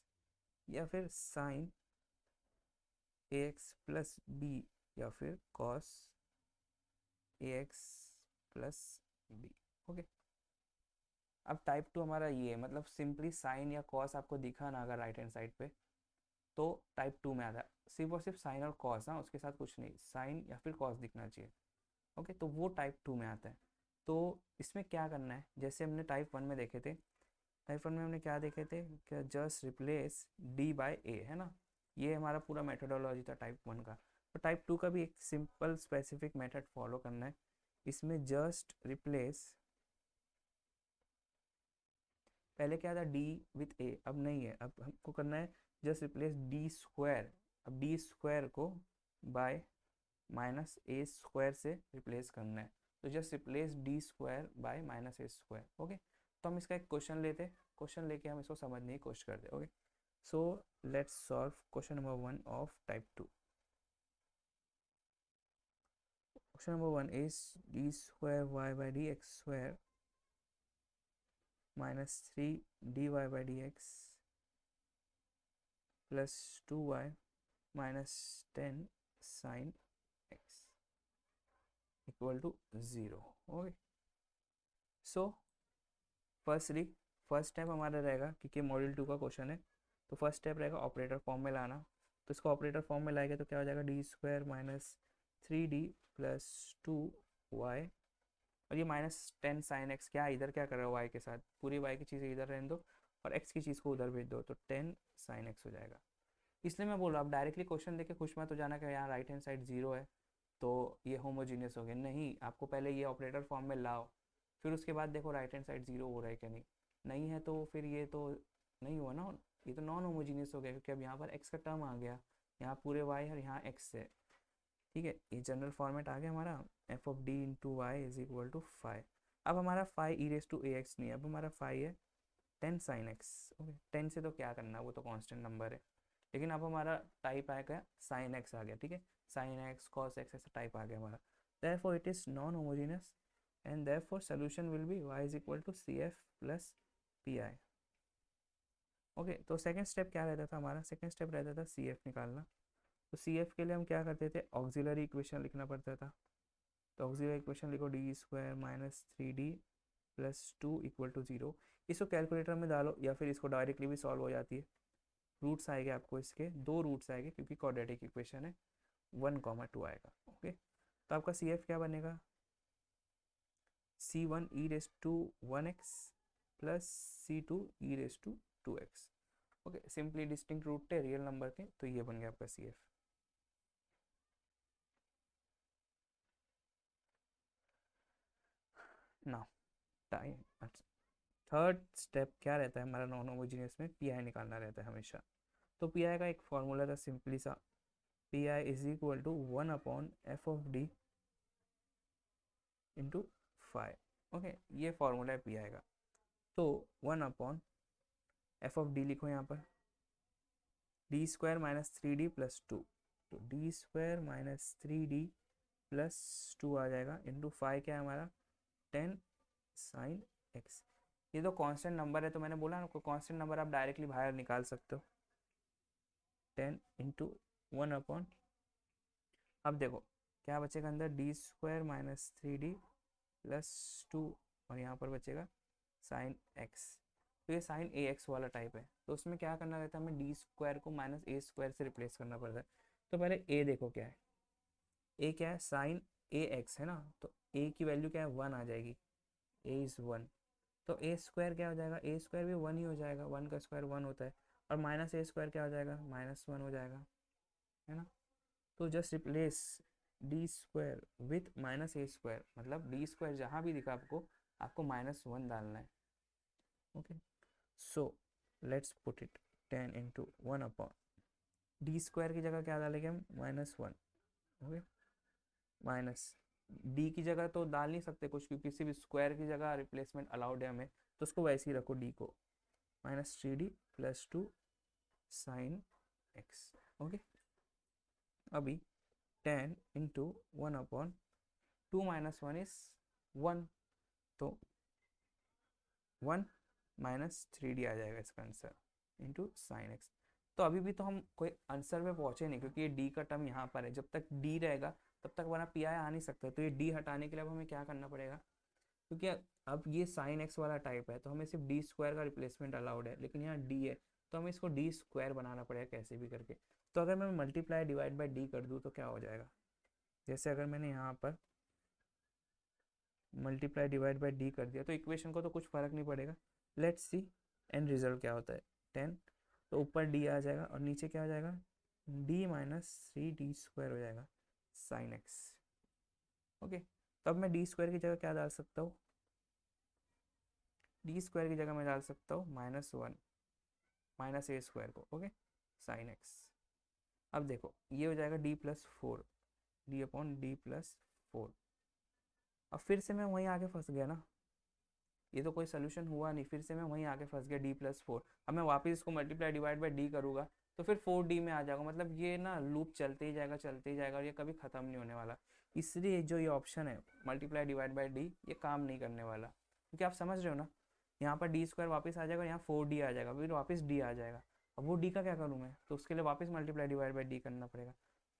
या फिर साइन ए एक्स प्लस बी या फिर cos A x plus B. Okay, अब टाइप 2 हमारा ये मतलब सिंपली साइन या कॉस आपको दिखा ना अगर राइट हैंड साइड पे तो टाइप 2 में आता है. सिर्फ और सिर्फ साइन और कॉस, हाँ उसके साथ कुछ नहीं, साइन या फिर कॉस दिखना चाहिए. ओके, तो वो टाइप 2 में आता है. तो इसमें क्या करना है, जैसे हमने टाइप 1 में देखे थे, टाइप 1 में हमने क्या देखे थे कि जस्ट रिप्लेस डी बाय ए, है ना. ये हमारा पूरा मेथोडोलॉजी था टाइप 1 का. तो टाइप 2 का भी एक सिंपल स्पेसिफिक मेथड फॉलो करना है. इसमें जस्ट रिप्लेस, पहले क्या था डी विथ ए, अब नहीं है, अब हमको करना है जस्ट रिप्लेस डी स्क्वायर, अब डी स्क्वायर को बाय माइनस ए स्क्वायर से रिप्लेस करना है, तो just replace D square by minus A square. Okay, तो हम इसका एक क्वेश्चन लेते, क्वेश्चन लेके हम इसको समझने की कोशिश करते। Okay, so let's solve question number 1 of type 2। Question number 1 is D square Y by D x square minus 3 d Y by D x plus 2y minus 10 sine x equal to 0। Okay, so firstly first step हमारा रहेगा, क्योंकि module 2 का question है, तो first step रहेगा operator form में लाना। तो इसको ऑपरेटर फॉर्म में लाएंगे तो क्या हो जाएगा, D square minus 3d plus 2y, और ये माइनस 10 साइन एक्स, क्या इधर क्या कर रहे हो वाई के साथ, पूरी वाई की चीज़ें इधर रहने दो और एक्स की चीज़ को उधर भेज दो, तो 10 साइन एक्स हो जाएगा। इसलिए मैं बोल रहा हूँ, आप डायरेक्टली क्वेश्चन देके खुश मत हो जाना कि यहाँ राइट हैंड साइड 0 है तो ये होमोजीनियस हो गया, नहीं, आपको पहले ये ऑपरेटर फॉर्म में लाओ, फिर उसके बाद देखो राइट हैंड साइड 0 हो रहा है कि नहीं, नहीं है तो फिर ये तो नहीं हुआ ना, ये तो नॉन होमोजीनियस हो गया, क्योंकि अब यहाँ पर एक्स का टर्म आ गया, यहाँ पूरे वाई और यहाँ एक्स है। ठीक है, ये जनरल फॉर्मेट आ गया हमारा, F of D into Y is equal to 5। अब हमारा 5 e raise to A x नहीं है, अब हमारा 5 है 10 साइन एक्स। ओके, 10 से तो क्या करना है, वो तो कांस्टेंट नंबर है, लेकिन अब हमारा टाइप आएगा साइन एक्स आ गया। ठीक है, साइन एक्स कॉस एक्स ऐसा टाइप आ गया हमारा, therefore it is non homogeneous and therefore solution will be y is equal to C F plus P I. Okay, तो सेकंड स्टेप क्या रहता था हमारा, सेकंड स्टेप रहता था सी एफ निकालना। तो सी एफ के लिए हम क्या करते थे, ऑक्सिलरी इक्वेशन लिखना पड़ता था। तो ऑक्सिलरी इक्वेशन लिखो, d square minus 3d plus 2 equal to 0। इसको कैलकुलेटर में डालो या फिर इसको डायरेक्टली भी सॉल्व हो जाती है। रूट्स आएंगे आपको, इसके 2 रूट्स आएंगे क्योंकि क्वाड्रेटिक इक्वेशन है, 1,2 आएगा। ओके, तो आपका सी एफ क्या बनेगा, c1 e raise to 1x plus c2 e raise to 2x। Okay, simply distinct root थे, रियल नंबर थे, तो ये बन गया आपका C F. Now time, third step क्या रहता है हमारा नॉन होमोजीनियस में, पी आई निकालना रहता है हमेशा। तो पी आई का एक फॉर्मूला था सिंपली सा, P I is equal to 1 upon F of D into 5। Okay, ये फॉर्मूला है पी आई का। तो 1 अपॉन एफ ऑफ डी लिखो यहाँ पर, D square minus 3d plus 2, तो D square minus 3d plus 2 आ जाएगा इंटू 5, क्या है हमारा 10 साइन एक्स। ये तो कांस्टेंट नंबर है, तो मैंने बोला ना आपको कांस्टेंट नंबर आप डायरेक्टली बाहर निकाल सकते हो, 10 इंटू 1 अपॉन, अब देखो क्या बचेगा अंदर, D square minus 3d plus 2, और यहाँ पर बचेगा साइन एक्स। तो ये साइन ए एक्स वाला टाइप है, तो उसमें क्या करना रहता है, हमें डी स्क्वायर को माइनस ए स्क्वायर से रिप्लेस करना पड़ता है। तो पहले ए देखो क्या है, ए क्या है, साइन ए एक्स है ना, तो ए की वैल्यू क्या है 1 आ जाएगी, ए इज़ 1, तो ए स्क्वायर क्या हो जाएगा, ए स्क्वायर भी 1 ही हो जाएगा, 1 का स्क्वायर 1 होता है, और माइनस ए स्क्वायर क्या हो जाएगा, -1 हो जाएगा, है ना। तो just replace D square with minus A square, मतलब डी स्क्वायर जहाँ भी दिखा आपको, आपको -1 डालना है। Okay, so let's put it 10 into 1 upon, D square की जगह क्या डालेंगे हम, -1। ओके, माइनस डी की जगह तो डाल नहीं सकते कुछ, क्योंकि किसी भी स्क्वायर की जगह रिप्लेसमेंट अलाउड है हमें, तो उसको वैसे ही रखो डी को, -3d plus 2 sine x. Okay, अभी 10 इंटू 1 अपॉन 2 माइनस 1 इज 1, तो 1 माइनस 3d आ जाएगा इसका आंसर इंटू साइन एक्स। तो अभी भी तो हम कोई आंसर पे पहुंचे नहीं, क्योंकि ये डी का टर्म यहाँ पर है, जब तक डी रहेगा तब तक हमारा पी आई आ नहीं सकता, तो ये डी हटाने के लिए अब हमें क्या करना पड़ेगा, क्योंकि अब ये साइन एक्स वाला टाइप है, तो हमें सिर्फ डी स्क्वायर का रिप्लेसमेंट अलाउड है, लेकिन यहाँ डी है, तो हमें इसको डी स्क्वायर बनाना पड़ेगा कैसे भी करके। तो अगर मैं मल्टीप्लाई डिवाइड बाई डी कर दूँ तो क्या हो जाएगा, जैसे अगर मैंने यहाँ पर मल्टीप्लाई डिवाइड बाई डी कर दिया, तो इक्वेशन को तो कुछ फर्क नहीं पड़ेगा। लेट्स सी एंड रिजल्ट क्या होता है, 10, तो ऊपर डी आ जाएगा और नीचे क्या हो जाएगा, डी माइनस 3d स्क्वायर हो जाएगा साइन एक्स। ओके, तो अब मैं डी स्क्वायर की जगह क्या डाल सकता हूँ, डी स्क्वायर की जगह मैं डाल सकता हूँ -1 माइनस ए स्क्वायर को। Okay, sine x. अब देखो ये हो जाएगा D plus four, D upon D plus four. अब फिर से मैं वहीं आके फंस गया ना, ये तो कोई सोल्यूशन हुआ नहीं, फिर से मैं वहीं आके फंस गया डी प्लस फोर। अब मैं वापस इसको मल्टीप्लाई डिवाइड बाई डी करूँगा तो फिर फोर डी में आ जाएगा, मतलब ये ना लूप चलते ही जाएगा चलते ही जाएगा और ये कभी ख़त्म नहीं होने वाला। इसलिए जो ये ऑप्शन है मल्टीप्लाई डिवाइड बाई डी ये काम नहीं करने वाला, क्योंकि आप समझ रहे हो ना, यहाँ पर डी स्क्वायर वापस आ जाएगा, यहाँ फोर डी आ जाएगा, फिर वापस डी आ जाएगा। अब वो डी का क्या करूँ मैं, तो उसके लिए वापस मल्टीप्लाई डिवाइड बाई डी करना पड़ेगा।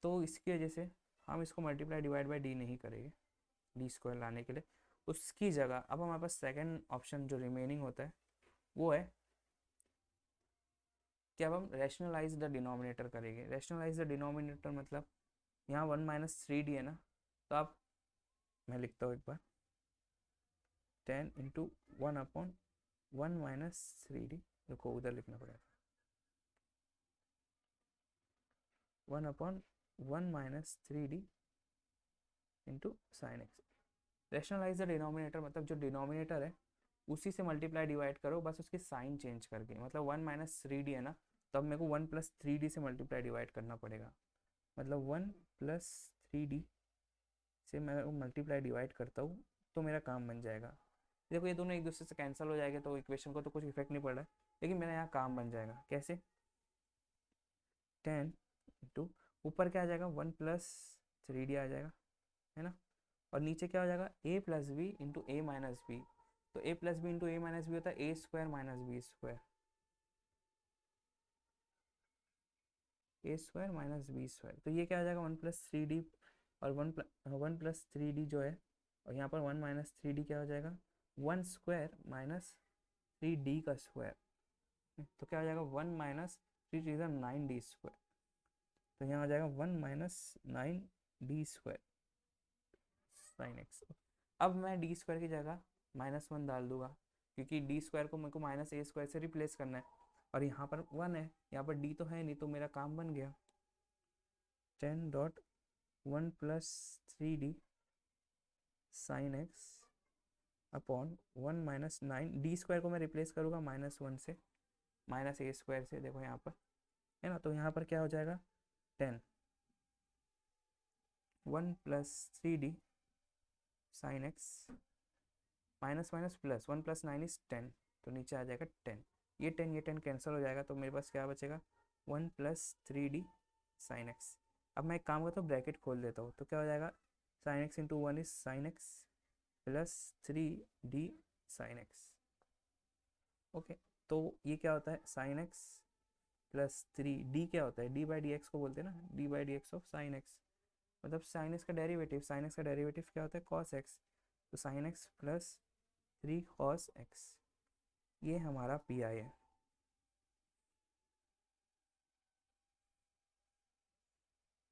तो इसकी वजह से हम इसको मल्टीप्लाई डिवाइड बाई डी नहीं करेंगे डी स्क्वायर लाने के लिए। उसकी जगह अब हमारे पास सेकंड ऑप्शन जो रिमेनिंग होता है वो है कि अब हम रैशनलाइज द डिनोमिनेटर करेंगे। रैशनलाइज द डिनोमिनेटर मतलब यहाँ वन माइनस थ्री डी है ना, तो आप, मैं लिखता हूँ एक बार, ten into one upon one minus three D, देखो उधर लिखना पड़ेगा, one upon one minus three D into sine x. Rationalise the denominator मतलब जो डिनोमिनेटर है उसी से मल्टीप्लाई डिवाइड करो, बस उसकी साइन चेंज करके। मतलब वन माइनस थ्री डी है ना, तो अब मेरे को वन प्लस थ्री डी से मल्टीप्लाई डिवाइड करना पड़ेगा। मतलब वन प्लस थ्री डी से मैं मल्टीप्लाई डिवाइड करता हूँ तो मेरा काम बन जाएगा। देखो ये दोनों एक दूसरे से कैंसिल हो जाएंगे तो इक्वेशन को तो कुछ इफेक्ट नहीं पड़ रहा है, लेकिन मेरा यहाँ काम बन जाएगा। कैसे, टेन इंटू ऊपर क्या आ जाएगा, वन प्लस थ्री डी आ जाएगा, है ना, और नीचे क्या हो जाएगा, ए प्लस बी इंटू ए माइनस बी। तो ए प्लस बी इंटू ए माइनस बी होता है ए स्क्वायर माइनस बी स्क्वायर, ए स्क्वायर माइनस बी स्क्वायर। तो ये क्या हो जाएगा, वन प्लस थ्री डी और वन प्लस थ्री डी जो है, और यहाँ पर वन माइनस थ्री डी क्या हो जाएगा, one square minus three D का स्क्वायर। तो क्या हो जाएगा, one minus three D nine D square. तो यहाँ आ जाएगा one minus nine D square sine x. अब मैं डी स्क्वायर की जगह माइनस वन डाल दूंगा, क्योंकि डी स्क्वायर को मेरे को माइनस ए स्क्वायर से रिप्लेस करना है, और यहाँ पर वन है, यहाँ पर डी तो है नहीं, तो मेरा काम बन गया। Ten dot one plus three D sine x upon one minus nine, D square को मैं रिप्लेस करूँगा माइनस वन से, माइनस ए स्क्वायर से, देखो यहाँ पर है ना, तो यहाँ पर क्या हो जाएगा, ten one plus three D sine x minus minus plus, one plus nine is ten, तो नीचे आ जाएगा टेन। ये टेन कैंसिल हो जाएगा, तो मेरे पास क्या बचेगा, one plus three D sine x. अब मैं एक काम करता हूँ, ब्रैकेट खोल देता हूँ, तो क्या हो जाएगा, sine x into one is sine x plus three D sine x. Okay, तो ये क्या होता है, sine x plus three D क्या होता है, डी बाई डी एक्स को बोलते हैं ना, D by D x of sine x, मतलब साइन एक्स का डेरिवेटिव, साइन एक्स का डेरिवेटिव क्या होता है, कॉस एक्स। तो sign x plus three cos x, ये हमारा पी आई है।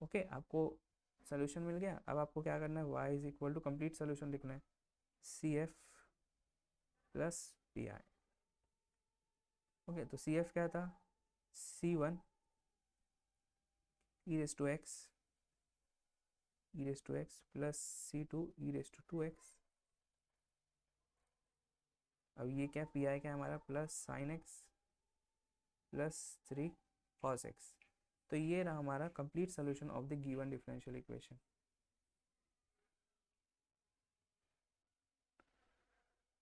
ओके, आपको सोल्यूशन मिल गया। अब आपको क्या करना है, y is equal to complete solution लिखना है, C F plus P I. Okay, तो सी एफ क्या था, C one e raise to x, e raise to x plus C two E raise to two x. अब ये क्या, P I क्या हमारा, plus sine x plus three cos x. तो ये रहा हमारा complete solution of the given differential equation.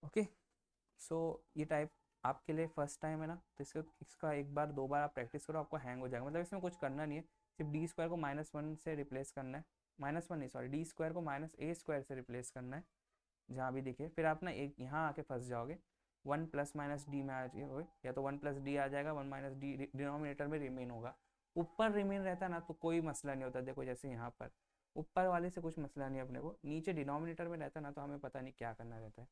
Okay, so ये टाइप आपके लिए फर्स्ट टाइम है ना, तो इसका एक बार दो बार आप प्रैक्टिस करो, आपको हैंग हो जाएगा। मतलब इसमें कुछ करना नहीं है, सिर्फ डी स्क्वायर को माइनस वन से रिप्लेस करना है, माइनस वन नहीं सॉरी, डी स्क्वायर को माइनस ए स्क्वायर से रिप्लेस करना है जहाँ भी दिखे। फिर आप ना एक यहाँ आके फंस जाओगे, वन प्लस माइनस डी में आ जाओगे, या तो वन प्लस डी आ जाएगा, वन माइनस डी डिनोमिनेटर में रिमेन होगा। ऊपर रिमेन रहता है ना तो कोई मसला नहीं होता, देखो जैसे यहाँ पर ऊपर वाले से कुछ मसला नहीं अपने को, नीचे डिनोमिनेटर में रहता है ना तो हमें पता नहीं क्या करना रहता है,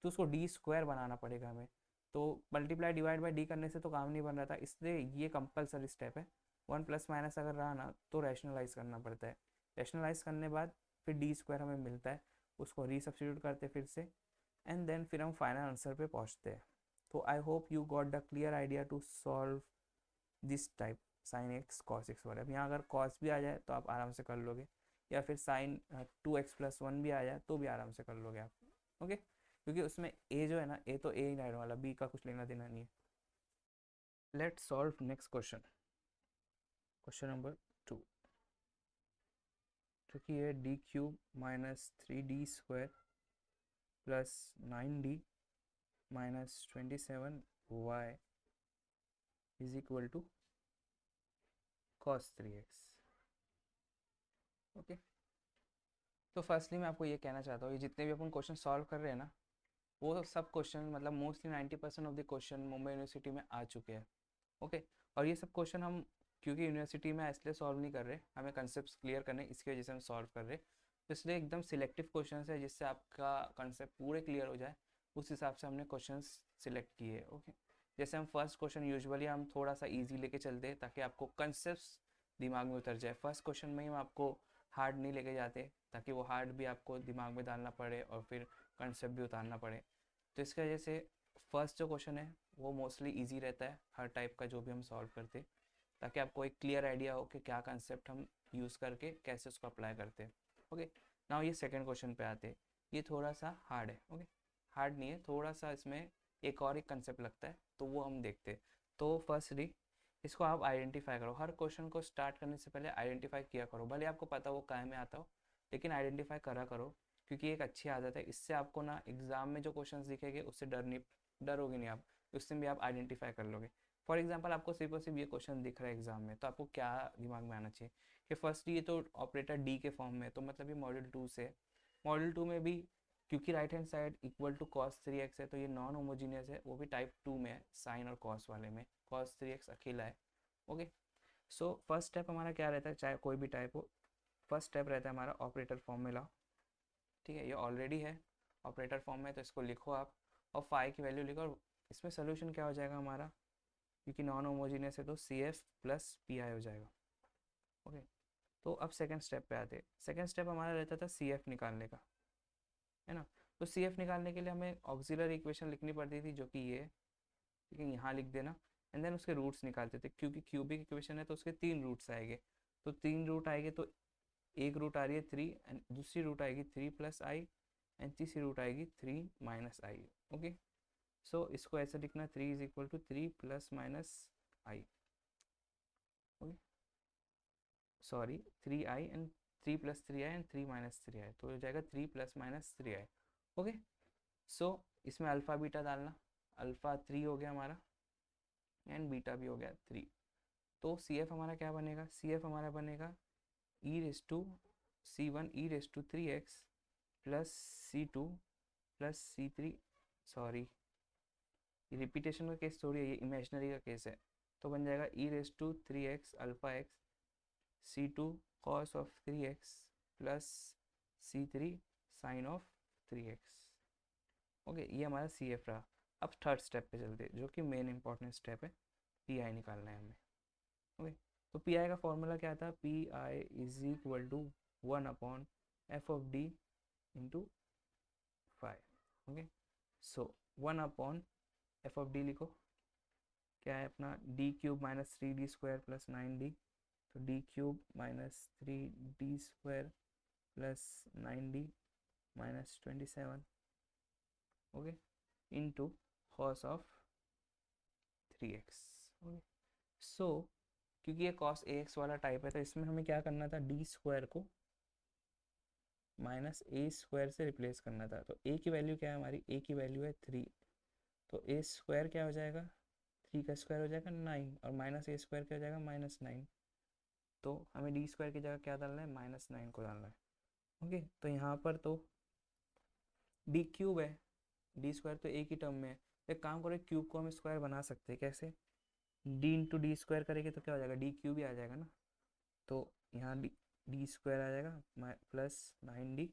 तो उसको डी स्क्वायर बनाना पड़ेगा हमें। तो मल्टीप्लाई डिवाइड बाई डी करने से तो काम नहीं बन रहा था, इसलिए ये कंपलसरी स्टेप है। वन प्लस माइनस अगर रहा ना तो रैशनलाइज करना पड़ता है, रैशनलाइज करने बाद फिर डी स्क्वायर हमें मिलता है, उसको रीसब्स्टिट्यूट करते फिर से, एंड देन फिर हम फाइनल आंसर पे पहुंचते हैं। तो I hope you got the clear idea to solve this type sine x cos x वाले। अब यहाँ अगर कॉस भी आ जाए तो आप आराम से कर लोगे, या फिर sign to x plus one भी आ जाए तो भी आराम से कर लोगे आप। ओके, क्योंकि उसमें ए जो है ना, ए तो ए ही रहने वाला, बी का कुछ लेना देना नहीं है। Let's solve next question. Question number 2, जो कि है d cube minus 3d² plus 9d minus 27y is equal to cos 3x। Okay, तो फर्स्टली मैं आपको ये कहना चाहता हूँ, ये जितने भी अपन क्वेश्चन सॉल्व कर रहे हैं ना, वो सब क्वेश्चन मतलब mostly 90% of the question Mumbai university में आ चुके हैं। ओके, और ये सब क्वेश्चन हम क्योंकि यूनिवर्सिटी में इसलिए सॉल्व नहीं कर रहे, हमें कंसेप्ट क्लियर करने इसकी वजह से हम सॉल्व कर रहे, तो इसलिए एकदम सिलेक्टिव क्वेश्चन है जिससे आपका कंसेप्ट पूरे क्लियर हो जाए, उस हिसाब से हमने क्वेश्चन सिलेक्ट किए। ओके, जैसे हम फर्स्ट क्वेश्चन यूजुअली हम थोड़ा सा ईजी लेके चलते हैं ताकि आपको कंसेप्ट दिमाग में उतर जाए। फर्स्ट क्वेश्चन में ही हम आपको हार्ड नहीं लेके जाते ताकि वो हार्ड भी आपको दिमाग में डालना पड़े और फिर कंसेप्ट भी उतारना पड़े। तो इसकी वजह से फर्स्ट जो क्वेश्चन है वो मोस्टली इजी रहता है हर टाइप का जो भी हम सॉल्व करते, ताकि आपको एक क्लियर आइडिया हो कि क्या कंसेप्ट हम यूज़ करके कैसे उसको अप्लाई करते हैं। ओके, नाउ ये सेकंड क्वेश्चन पे आते हैं। ये थोड़ा सा हार्ड है। ओके, हार्ड नहीं है, थोड़ा सा इसमें एक कंसेप्ट लगता है, तो वो हम देखते हैं। तो फर्स्टली इसको आप आइडेंटिफाई करो। हर क्वेश्चन को स्टार्ट करने से पहले आइडेंटिफाई किया करो, भले आपको पता वो काय में आता हो, लेकिन आइडेंटिफाई करा करो, क्योंकि एक अच्छी आदत है। इससे आपको ना एग्जाम में जो क्वेश्चंस दिखेंगे उससे डरोगे नहीं आप, उससे भी आप आइडेंटिफाई कर लोगे। फॉर एग्जाम्पल आपको सिर्फ और सिर्फ ये क्वेश्चन दिख रहा है एग्जाम में, तो आपको क्या दिमाग में आना चाहिए कि फर्स्ट ये तो ऑपरेटर डी के फॉर्म में, तो मतलब ये मॉड्यूल 2 से। मॉड्यूल 2 में भी क्योंकि right hand side equal to cos 3x है, तो ये नॉन होमोजीनियस है, वो भी टाइप 2 में है, साइन और cos वाले में cos 3x अकेला है। ओके, सो फर्स्ट स्टेप हमारा क्या रहता है, चाहे कोई भी टाइप हो, फर्स्ट स्टेप रहता है हमारा ऑपरेटर फॉर्म में लाओ। ठीक है, ये ऑलरेडी है ऑपरेटर फॉर्म में, तो इसको लिखो आप और फाई की वैल्यू लिखो। और इसमें सोल्यूशन क्या हो जाएगा हमारा, क्योंकि नॉन होमोजीनियस है तो C F plus P I हो जाएगा। ओके, तो अब सेकंड स्टेप पे आते हैं। सेकंड स्टेप हमारा रहता था सी एफ निकालने का, है ना। तो सी एफ निकालने के लिए हमें ऑक्सिलरी इक्वेशन लिखनी पड़ती थी, जो कि ये, लेकिन यहाँ लिख देना, एंड देन उसके रूट्स निकालते थे, क्योंकि क्यूबिक इक्वेशन है तो उसके 3 रूट्स आएंगे। तो 3 रूट आएंगे, तो एक रूट आ रही है 3, एंड दूसरी रूट आएगी 3 प्लस आई, एंड तीसरी रूट आएगी 3 माइनस आई। ओके, सो इसको ऐसे लिखना, 3 is equal to 3 plus minus i. Okay, sorry 3 i and 3 plus 3 i and 3 minus 3 i, तो हो जाएगा 3 plus minus 3 i. Okay, so इसमें अल्फ़ा बीटा डालना, अल्फ़ा 3 हो गया हमारा एंड बीटा भी हो गया 3। तो सी एफ हमारा क्या बनेगा, सी एफ हमारा बनेगा e raise to C1 E raise to 3x plus C2 plus C3, sorry ये रिपीटेशन का केस थोड़ी है, ये इमेजनरी का केस है, तो बन जाएगा e raise to 3x alpha x C2 cos of 3x plus C3 sine of 3x। Okay, ये हमारा सी एफ रहा। अब थर्ड स्टेप पे चलते हैं, जो कि मेन इंपॉर्टेंट स्टेप है, पी आई निकालना है हमें। ओके, तो पी आई का फॉर्मूला क्या था, P I is equal to 1/f(d) into 5। Okay, so 1/f(d) लिखो, क्या है अपना D cube minus 3d² plus 9d, तो d cube minus 3d² plus 9d minus 27। Okay, into cos of 3x। Okay, so क्योंकि ये cos ax वाला type है, तो इसमें हमें क्या करना था, d² को माइनस a² से रिप्लेस करना था। तो a की वैल्यू क्या है हमारी, a की वैल्यू है 3, तो a² क्या हो जाएगा, 3 का स्क्वायर हो जाएगा 9, और माइनस a² क्या हो जाएगा, -9। तो हमें d² की जगह क्या डालना है, -9 को डालना है। ओके, तो यहाँ पर तो d क्यूब है, d² तो एक ही टर्म में है, एक काम करो, क्यूब को हम स्क्वायर बना सकते हैं, कैसे, d इंटू d² करेंगे तो क्या हो जाएगा, d क्यूब ही आ जाएगा ना। तो यहाँ d² आ जाएगा plus 9d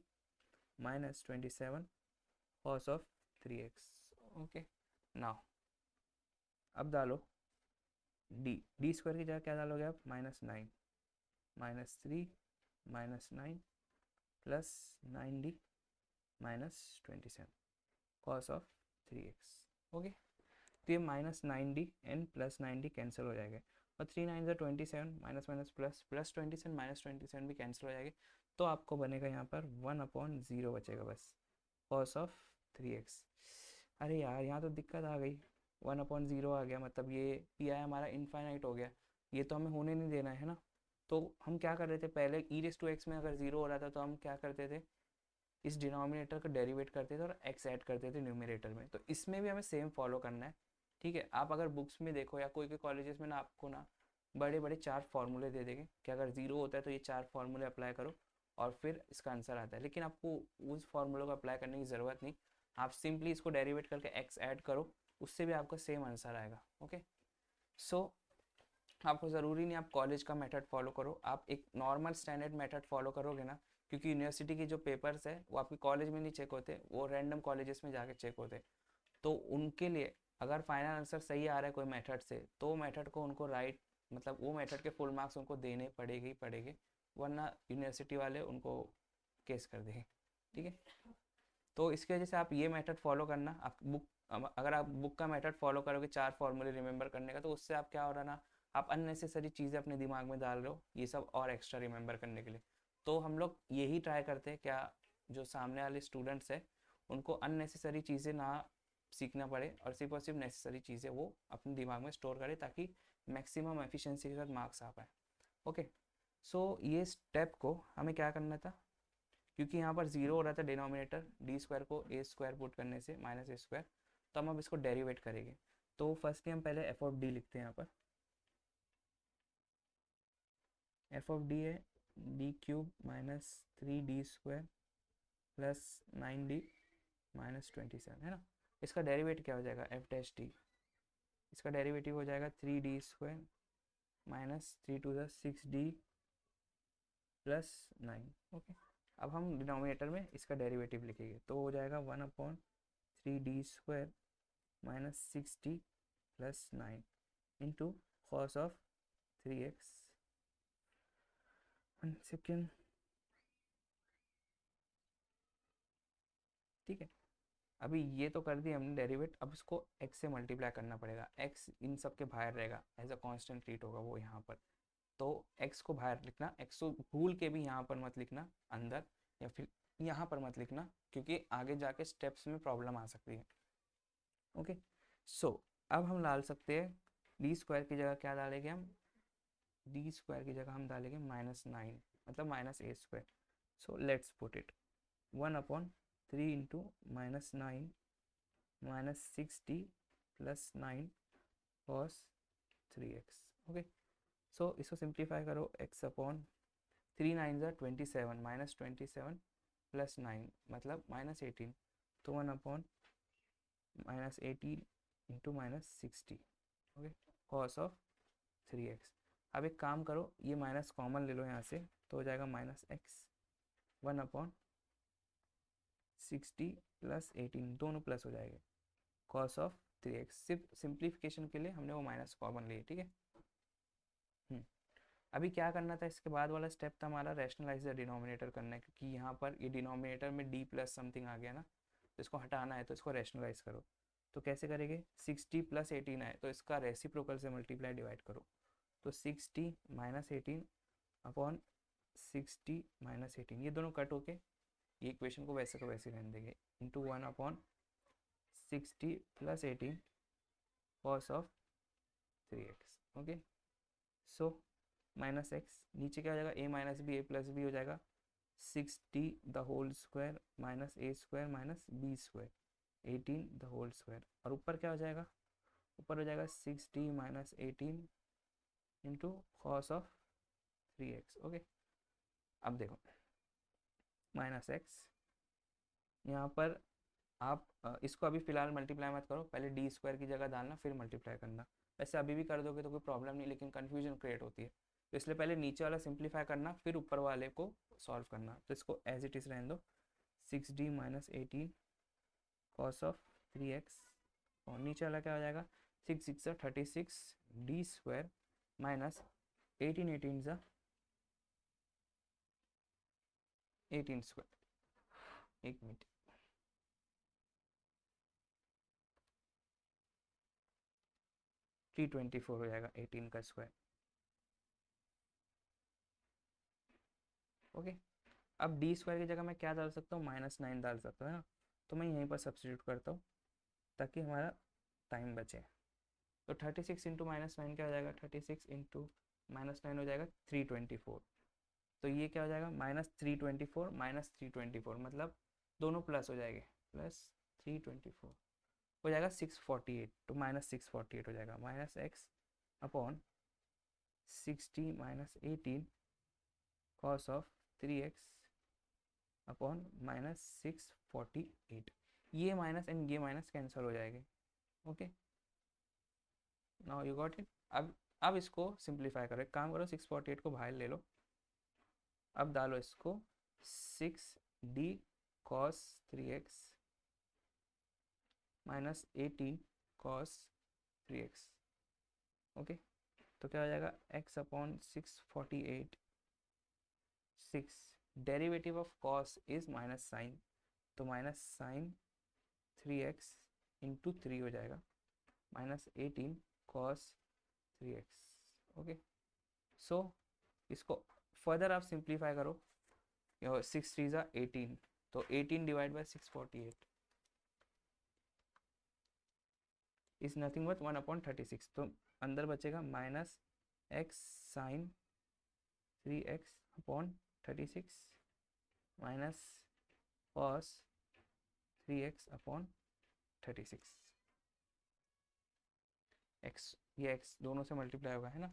minus 27 cos of 3x। Okay, now अब डालो d² की जगह क्या डालोगे आप, -9 -3 -9 plus 9d minus 27 cos of 3x। Okay, तो ये -9d and plus 9d cancel हो जाएगा, और 3 9 ज़ा 27, minus minus plus, plus 27 minus 27 भी कैंसिल हो जाएगी, तो आपको बनेगा यहाँ पर 1/0 बचेगा बस, कॉस ऑफ 3x। अरे यार, यहाँ तो दिक्कत आ गई, 1/0 आ गया, मतलब ये पी आई हमारा इनफाइनाइट हो गया, ये तो हमें होने नहीं देना है ना। तो हम क्या कर रहे थे पहले, e⁻x में अगर 0 हो रहा था तो हम क्या करते थे, इस डिनोमिनेटर का डेरिवेट करते थे और x ऐड करते थे न्यूमरेटर में। तो इसमें भी हमें सेम फॉलो करना है, ठीक है। आप अगर बुक्स में देखो या कोई कॉलेजेस में ना, आपको ना बड़े बड़े 4 फार्मूले दे देंगे कि अगर 0 होता है तो ये 4 फार्मूले अप्लाई करो और फिर इसका आंसर आता है। लेकिन आपको उस फार्मूले को अप्लाई करने की ज़रूरत नहीं, आप सिंपली इसको डेरिवेट करके x ऐड करो, उससे भी आपका सेम आंसर आएगा। ओके, सो आपको ज़रूरी नहीं आप कॉलेज का मेथड फॉलो करो, आप एक नॉर्मल स्टैंडर्ड मेथड फॉलो करोगे ना, क्योंकि यूनिवर्सिटी के जो पेपर्स है वो आपके कॉलेज में नहीं चेक होते, वो रैंडम कॉलेजेस में जाके चेक होते। तो उनके लिए अगर फाइनल आंसर सही आ रहा है कोई मेथड से, तो मेथड को उनको राइट, मतलब वो मेथड के फुल मार्क्स उनको देने पड़ेंगे ही पड़ेंगे, वरना यूनिवर्सिटी वाले उनको केस कर देंगे, ठीक है। तो इसकी वजह से आप ये मेथड फॉलो करना। आप बुक, अगर आप बुक का मेथड फॉलो करोगे 4 फॉर्मूले रिमेंबर करने का, तो उससे आप क्या हो रहा ना, आप अननेसेसरी चीज़ें अपने दिमाग में डाल रहे हो ये सब और एक्स्ट्रा रिमेंबर करने के लिए। तो हम लोग यही ट्राई करते हैं क्या, जो सामने वाले स्टूडेंट्स हैं उनको अननेसेसरी चीज़ें ना सीखना पड़े और सिर्फ नेसेसरी चीज़ें वो अपने दिमाग में स्टोर करें, ताकि मैक्सिमम एफिशिएंसी के साथ मार्क्स आ पाए। ओके, सो ये स्टेप को हमें क्या करना था, क्योंकि यहाँ पर 0 हो रहा था डिनोमिनेटर, d² को a² पुट करने से -a², तो हम अब इसको डेरिवेट करेंगे। तो फर्स्टली हम पहले f(d) लिखते हैं। यहाँ पर f(d) है d³ - 3d² प्लस 9d -27, है ना। इसका डेरिवेट क्या हो जाएगा, f'(d), इसका डेरिवेटिव हो जाएगा 3d² -3 to the 6d plus 9। Okay, अब हम डिनोमिनेटर में इसका डेरिवेटिव लिखेंगे, तो हो जाएगा 1/3d² -6d plus 9 into cos of 3x। 1 second, ठीक है। अभी ये तो कर दिया हमने डेरिवेट, अब इसको x से मल्टीप्लाई करना पड़ेगा। x इन सब के बाहर रहेगा, एज अ कांस्टेंट ट्रीट होगा वो यहाँ पर। तो x को बाहर लिखना, x को भूल के भी यहाँ पर मत लिखना अंदर, या फिर यहाँ पर मत लिखना, क्योंकि आगे जाके स्टेप्स में प्रॉब्लम आ सकती है। ओके, सो अब हम डाल सकते हैं d² की जगह क्या डालेंगे हम, d² की जगह हम डालेंगे -9, मतलब -a²। So let's put it 1/3 into -9 -6d plus 9 cos 3x। Okay, so इसको सिंप्लीफाई करो, x/3 9 27 -27 प्लस 9 मतलब -18, तो 1/-18 into -60। Okay, cos of 3x। अब एक काम करो, ये माइनस कॉमन ले लो यहाँ से, तो हो जाएगा -x 1/60 प्लस 18, दोनों प्लस हो जाएंगे, कॉस ऑफ 3x। सिर्फ सिंप्लीफिकेशन के लिए हमने वो माइनस कॉमन लिए, ठीक है। अभी क्या करना था, इसके बाद वाला स्टेप था हमारा रैशनलाइज द डिनोमिनेटर करना है, क्योंकि यहाँ पर ये डिनोमिनेटर में d प्लस समथिंग आ गया ना, तो इसको हटाना है, तो इसको रैशनलाइज करो। तो कैसे करेंगे, 6d प्लस 18 है तो इसका रेसिप्रोकल से मल्टीप्लाई डिवाइड करो, तो 6d - 18 अपॉन 6d - 18, ये दोनों कट होके ये इक्वेशन को वैसे को वैसे रहने देंगे, into 1/60 plus 18 cos of 3x। Okay, so -x नीचे क्या हो जाएगा, a - b a + b हो जाएगा 6d² -a² -b² 18 the whole square, और ऊपर क्या हो जाएगा, ऊपर हो जाएगा 6d - 18 into cos of 3x। Okay, अब देखो -x, यहाँ पर आप इसको अभी फिलहाल मल्टीप्लाई मत करो, पहले d² की जगह डालना फिर मल्टीप्लाई करना। वैसे अभी भी कर दोगे तो कोई प्रॉब्लम नहीं, लेकिन कन्फ्यूजन क्रिएट होती है, तो इसलिए पहले नीचे वाला सिंप्लीफाई करना फिर ऊपर वाले को सॉल्व करना। तो इसको एज इट इज़ रहने दो, 6d - 18 कॉस ऑफ 3x, और नीचे वाला क्या हो जाएगा, 6 6 36 d² माइनस 18 18 18²। एक मिनट, 324 हो जाएगा 18 का स्क्वायर। ओके, अब d² की जगह मैं क्या डाल सकता हूँ, -9 डाल सकता हूँ, है ना। तो मैं यहीं पर सब्स्टिट्यूट करता हूँ ताकि हमारा टाइम बचे। तो 36 इंटू -9 क्या हो जाएगा, 36 इंटू -9 हो जाएगा 324। तो ये क्या हो जाएगा, -324 -324, मतलब दोनों प्लस हो जाएंगे, +324 हो जाएगा 648। तो -648 हो जाएगा, -x upon 60 -18 cos of 3x upon -648। ये माइनस एंड ये माइनस कैंसिल हो जाएंगे। Okay, now you got it. अब इसको सिंप्लीफाई करो, एक काम करो, 648 को बाहर ले लो, अब डालो इसको 6d cos 3x -18 cos 3x। Okay, तो क्या हो जाएगा, x upon 648, 6 derivative of cos is minus sine, तो माइनस साइन 3x इंटू 3 हो जाएगा, -18 cos 3x। ओके, सो इसको फर्दर आप सिंप्लीफाई करो, 6 3 ज़ा 18, तो 18 divide by 648 is nothing but 1/36। तो अंदर बचेगा -x sine 3x upon 36 minus cos 3x upon 36। x, ये x दोनों से मल्टीप्लाई होगा, है ना।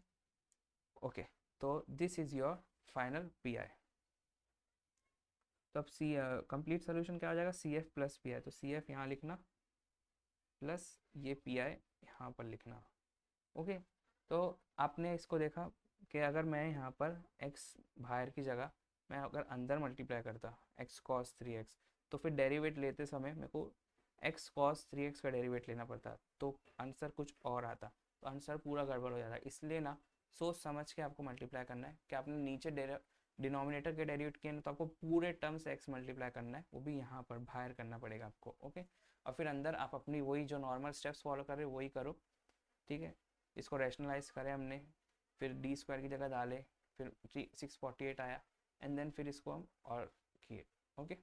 ओके, तो this is your final P I. तो अब सी कंप्लीट सोल्यूशन क्या हो जाएगा, C F plus P I. तो सी एफ यहाँ लिखना प्लस ये पी आई यहाँ पर लिखना। ओके, तो आपने इसको देखा कि अगर मैं यहाँ पर x बाहर की जगह मैं अगर अंदर मल्टीप्लाई करता x cos 3x, तो फिर डेरिवेट लेते समय मेरे को x cos 3x का डेरिवेट लेना पड़ता, तो आंसर कुछ और आता, तो आंसर पूरा गड़बड़ हो जाता है। इसलिए ना सोच समझ के आपको मल्टीप्लाई करना है, कि आपने नीचे डिनोमिनेटर के डेरिवेट किए ना, तो आपको पूरे टर्म से x मल्टीप्लाई करना है, वो भी यहाँ पर बाहर करना पड़ेगा आपको। ओके, और फिर अंदर आप अपनी वही जो नॉर्मल स्टेप्स फॉलो कर रहे हो वही करो, ठीक है। इसको रैशनलाइज करें हमने, फिर डी स्क्वायर की जगह डाले, फिर 648 आया, एंड देन फिर इसको हम और किए। ओके,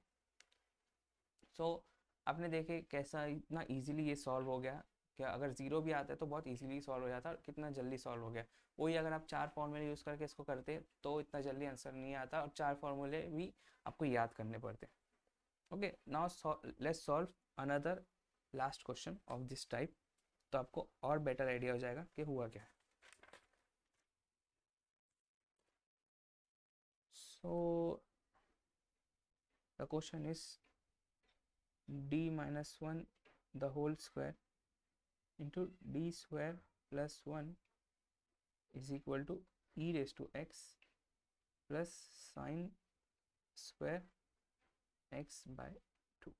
सो आपने देखे कैसा इतना इजीली ये सॉल्व हो गया, क्या अगर जीरो भी आता है तो बहुत इजीली सॉल्व हो जाता है, और कितना जल्दी सॉल्व हो गया। वही अगर आप 4 फॉर्मूले यूज़ करके इसको करते तो इतना जल्दी आंसर नहीं आता, और 4 फॉर्मूले भी आपको याद करने पड़ते। Okay, now let's solve another last question of this type, तो आपको और बेटर आइडिया हो जाएगा कि हुआ क्या है। So the question is d minus 1 the whole square into d square plus 1 is equal to e raised to x plus sine square x by 2।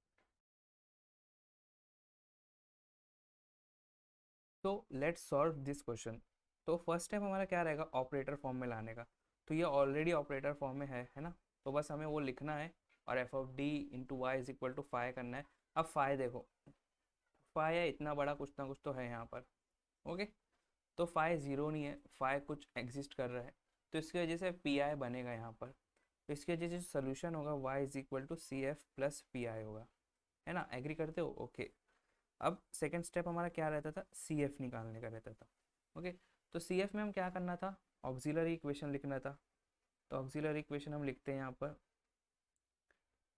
तो लेट्स सॉल्व दिस क्वेश्चन। तो first step हमारा क्या रहेगा, operator form में लाने का। तो ये ऑलरेडी ऑपरेटर फॉर्म में है ना, तो बस हमें वो लिखना है, और f of D into Y is equal to five करना है। अब फाइव देखो, फाइव है इतना बड़ा, कुछ ना कुछ तो है यहाँ पर। ओके, तो फाइव ज़ीरो नहीं है, फाइव कुछ एग्जिस्ट कर रहा है, तो इसकी वजह से पी आई बनेगा यहाँ पर। तो इसकी वजह से सोल्यूशन होगा y is equal to C F plus P I होगा, है ना। एग्री करते हो? ओके, अब सेकेंड स्टेप हमारा क्या रहता था, सी एफ निकालने का रहता था। ओके, तो सी एफ में हम क्या करना था, ऑक्सिलरी इक्वेशन लिखना था। तो ऑक्सिलरी इक्वेशन हम लिखते हैं यहाँ पर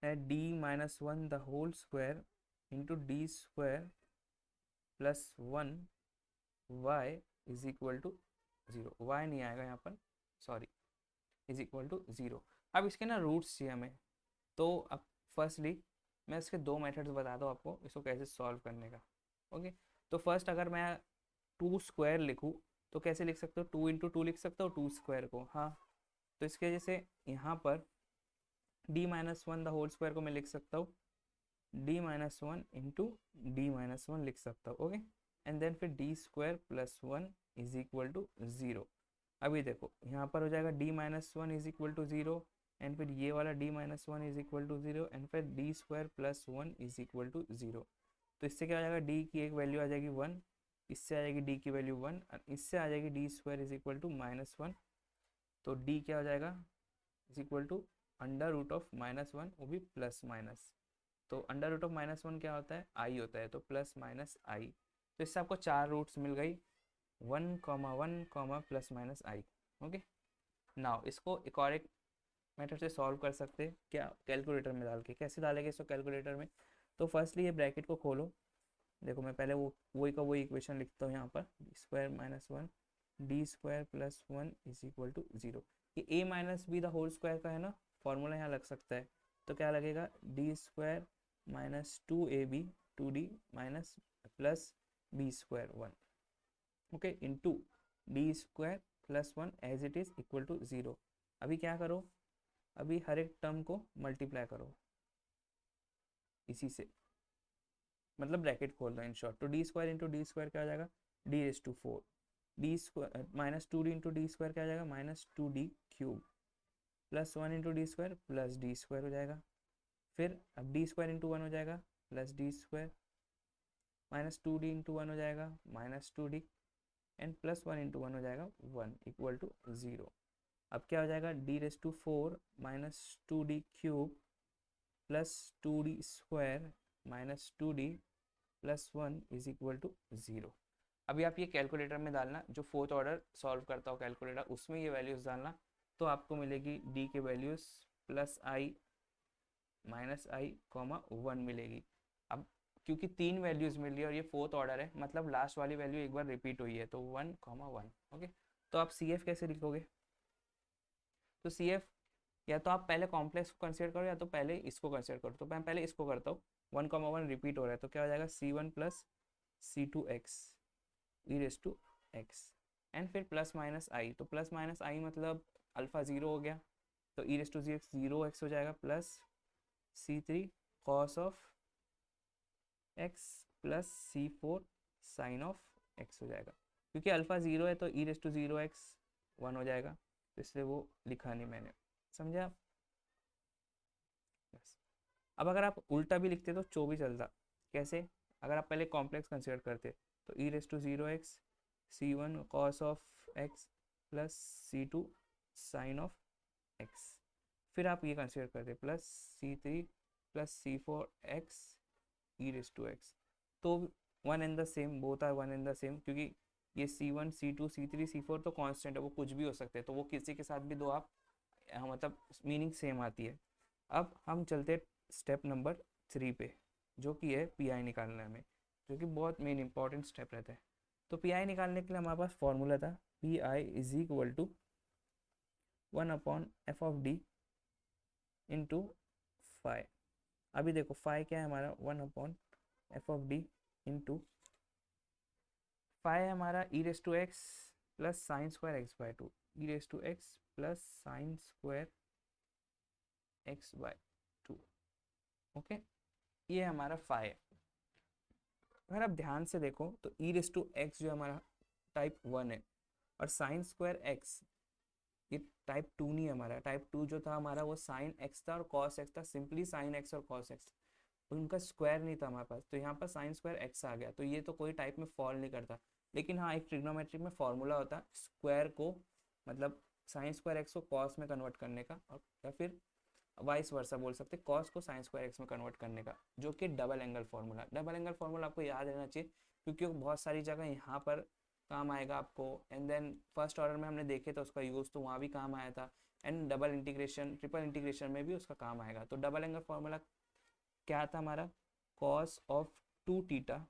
है d minus one the whole square into d square plus one y is equal to zero. Y नहीं आएगा यहाँ पर, sorry, is equal to zero. अब इसके ना रूट्स चाहिए हमें, तो अब फर्स्टली मैं इसके दो मेथड्स बता दूँ आपको इसको कैसे सॉल्व करने का। ओके, तो फर्स्ट अगर मैं टू स्क्वायर लिखूँ तो कैसे लिख सकते हो, टू इंटू टू लिख सकते हो टू स्क्वायर को, हाँ। तो इसके वजह से यहाँ पर d minus one the whole square को मैं लिख सकता हूँ d minus one into d minus one लिख सकता हूँ। ओके, एंड देन फिर d square plus one is equal to zero. अभी देखो यहाँ पर हो जाएगा d minus one is equal to zero, and फिर ये वाला d minus one is equal to zero, and फिर d square plus one is equal to zero. तो इससे क्या हो जाएगा, डी की एक वैल्यू आ जाएगी वन, इससे आ जाएगी डी की वैल्यू वन, इससे आ जाएगी d square is equal to minus one. तो डी क्या हो जाएगा, is equal to under root of minus one, वो भी प्लस माइनस। तो under root of minus one क्या होता है, आई होता है, तो प्लस माइनस आई। तो इससे आपको चार रूट्स मिल गई, 1, plus minus i. Okay, now इसको एक और एक मेथड से सॉल्व कर सकते हैं, क्या, कैलकुलेटर में डाल के। कैसे डालेंगे इसको कैलकुलेटर में? तो फर्स्टली ये ब्रैकेट को खोलो। देखो मैं पहले वही का वही इक्वेशन लिखता हूँ यहाँ पर, square minus 1 d square plus 1 is equal to 0। ये A minus B the whole square का है ना, फॉर्मूला यहाँ लग सकता है। तो क्या लगेगा, d square minus 2ab 2d minus plus b square 1, okay, into d square plus 1 as it is equal to 0। अभी क्या करो, अभी हर एक टर्म को मल्टीप्लाई करो इसी से, मतलब ब्रैकेट खोल दो इन शॉर्ट। तो D square into d square क्या हो जाएगा, d raise to 4, d square minus 2d into d square क्या हो जाएगा, minus 2d cube, plus 1 into d square plus d square हो जाएगा। फिर अब डी स्क्वायर इंटू 1 हो जाएगा plus d square, minus 2d into 1 हो जाएगा minus 2d, and plus 1 into 1 हो जाएगा 1 इक्वल टू 0। अब क्या हो जाएगा, d raise to 4 minus 2d cube plus 2d square minus 2d plus 1 is equal to 0। अभी आप ये कैलकुलेटर में डालना, जो फोर्थ ऑर्डर सॉल्व करता हो कैलकुलेटर, उसमें ये वैल्यूज़ डालना, तो आपको मिलेगी डी के वैल्यूज़ प्लस आई माइनस आई कॉमा 1 मिलेगी। अब क्योंकि 3 वैल्यूज़ मिल रही है और ये फोर्थ ऑर्डर है, मतलब लास्ट वाली वैल्यू एक बार रिपीट हुई है, तो 1,1। ओके, तो आप सी एफ कैसे लिखोगे? तो सी एफ या तो आप पहले कॉम्प्लेक्स को कंसिडर करो या तो पहले इसको कंसिडर करो। तो मैं पहले इसको करता हूँ, 1,1 रिपीट हो रहा है, तो क्या हो जाएगा, C1 plus C2x e raise to x, and फिर प्लस माइनस आई। तो प्लस माइनस आई मतलब अल्फा 0 हो गया, तो ई रेस टू 0x हो जाएगा, plus C3 cos of x plus C4 sine of x हो जाएगा। क्योंकि अल्फा 0 है तो ई रेस टू 0x 1 हो जाएगा, तो इसलिए वो लिखा नहीं मैंने, समझा आप? बस। अब अगर आप उल्टा भी लिखते तो 24 चलता। कैसे? अगर आप पहले कॉम्प्लेक्स कंसिडर करते तो e raise to 0x C1 cos of x plus C2 sine of x, फिर आप ये कंसिडर करते plus C3 plus C4 x e raise to x. तो one and the same, both are one and the same, क्योंकि ये C1 C2 C3 C4 तो constant है, वो कुछ भी हो सकते हैं, तो वो किसी के साथ भी दो आप मतलब मीनिंग सेम आती है। अब हम चलते स्टेप नंबर 3 पे, जो कि है पी आई निकालने में, जो कि बहुत मेन इंपॉर्टेंट स्टेप रहता है। तो पी आई निकालने के लिए हमारे पास फॉर्मूला था, P I is equal to 1/f(d) into five. अभी देखो फाइव क्या है हमारा, 1/f(d) इंटू फाइव है हमारा e raise to x plus sine square x by two, E raise to x plus sine square x by two. Okay, ये हमारा five है। अगर आप ध्यान से देखो तो ई रेस टू एक्स जो हमारा टाइप 1 है, और साइन स्क्वायर एक्स ये टाइप 2 नहीं है हमारा। टाइप 2 जो था हमारा वो साइन एक्स था और कॉस एक्स था, सिंपली साइन एक्स और कॉस एक्स, उनका स्क्वायर नहीं था हमारे पास, तो यहाँ पर साइन स्क्वायर एक्स आ गया, तो ये तो कोई टाइप में फॉल नहीं करता। लेकिन हाँ, एक ट्रिग्नोमेट्रिक में फॉर्मूला होता है स्क्वायर को, मतलब साइन स्क्वायर एक्स को कॉस में कन्वर्ट करने का, और या फिर वाइस वर्सा बोल सकते हैं, कॉस को साइन स्क्वायर एक्स में कन्वर्ट करने का, जो कि double angle formula. Double angle formula आपको याद रहना चाहिए, क्योंकि वो बहुत सारी जगह यहाँ पर काम आएगा आपको, एंड देन फर्स्ट ऑर्डर में हमने देखे तो उसका यूज़ तो वहाँ भी काम आया था, and double integration triple integration में भी उसका काम आएगा। तो डबल एंगल फार्मूला क्या था हमारा, cos of 2 theta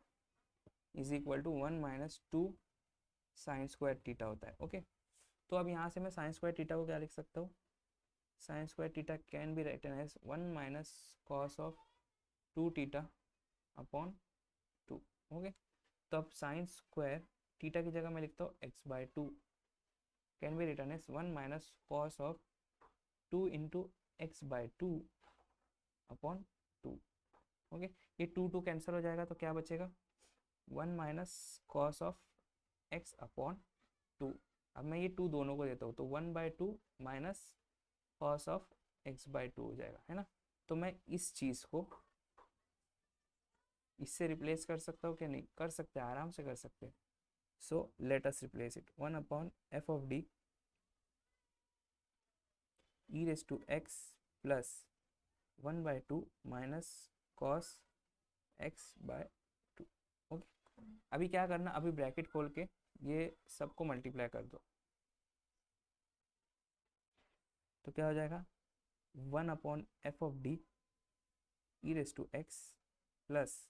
is equal to 1 minus 2 sine square theta होता है। ओके, तो अब यहाँ से मैं साइन स्क्वायर थीटा को क्या लिख सकता हूँ, sine square theta can be written as 1 minus cos of 2 theta upon 2। Okay, तो अब साइन स्क्वायर थीटा की जगह मैं लिखता हूँ x by 2 can be written as 1 minus cos of 2 into x by 2 upon 2। Okay, ये 2 कैंसिल हो जाएगा, तो क्या बचेगा, 1 minus cos of x upon 2। अब मैं ये 2 दोनों को देता हूँ, तो 1/2 minus cos of x by 2 हो जाएगा, है ना। तो मैं इस चीज़ को इससे रिप्लेस कर सकता हूँ, क्या नहीं कर सकते, आराम से कर सकते हैं। So let us replace it, 1/f(d) e raise to x plus 1/2 minus cos x by 2। Okay, अभी क्या करना, अभी ब्रैकेट खोल के ये सबको मल्टीप्लाई कर दो तो क्या हो जाएगा 1/f(d) e⁻x plus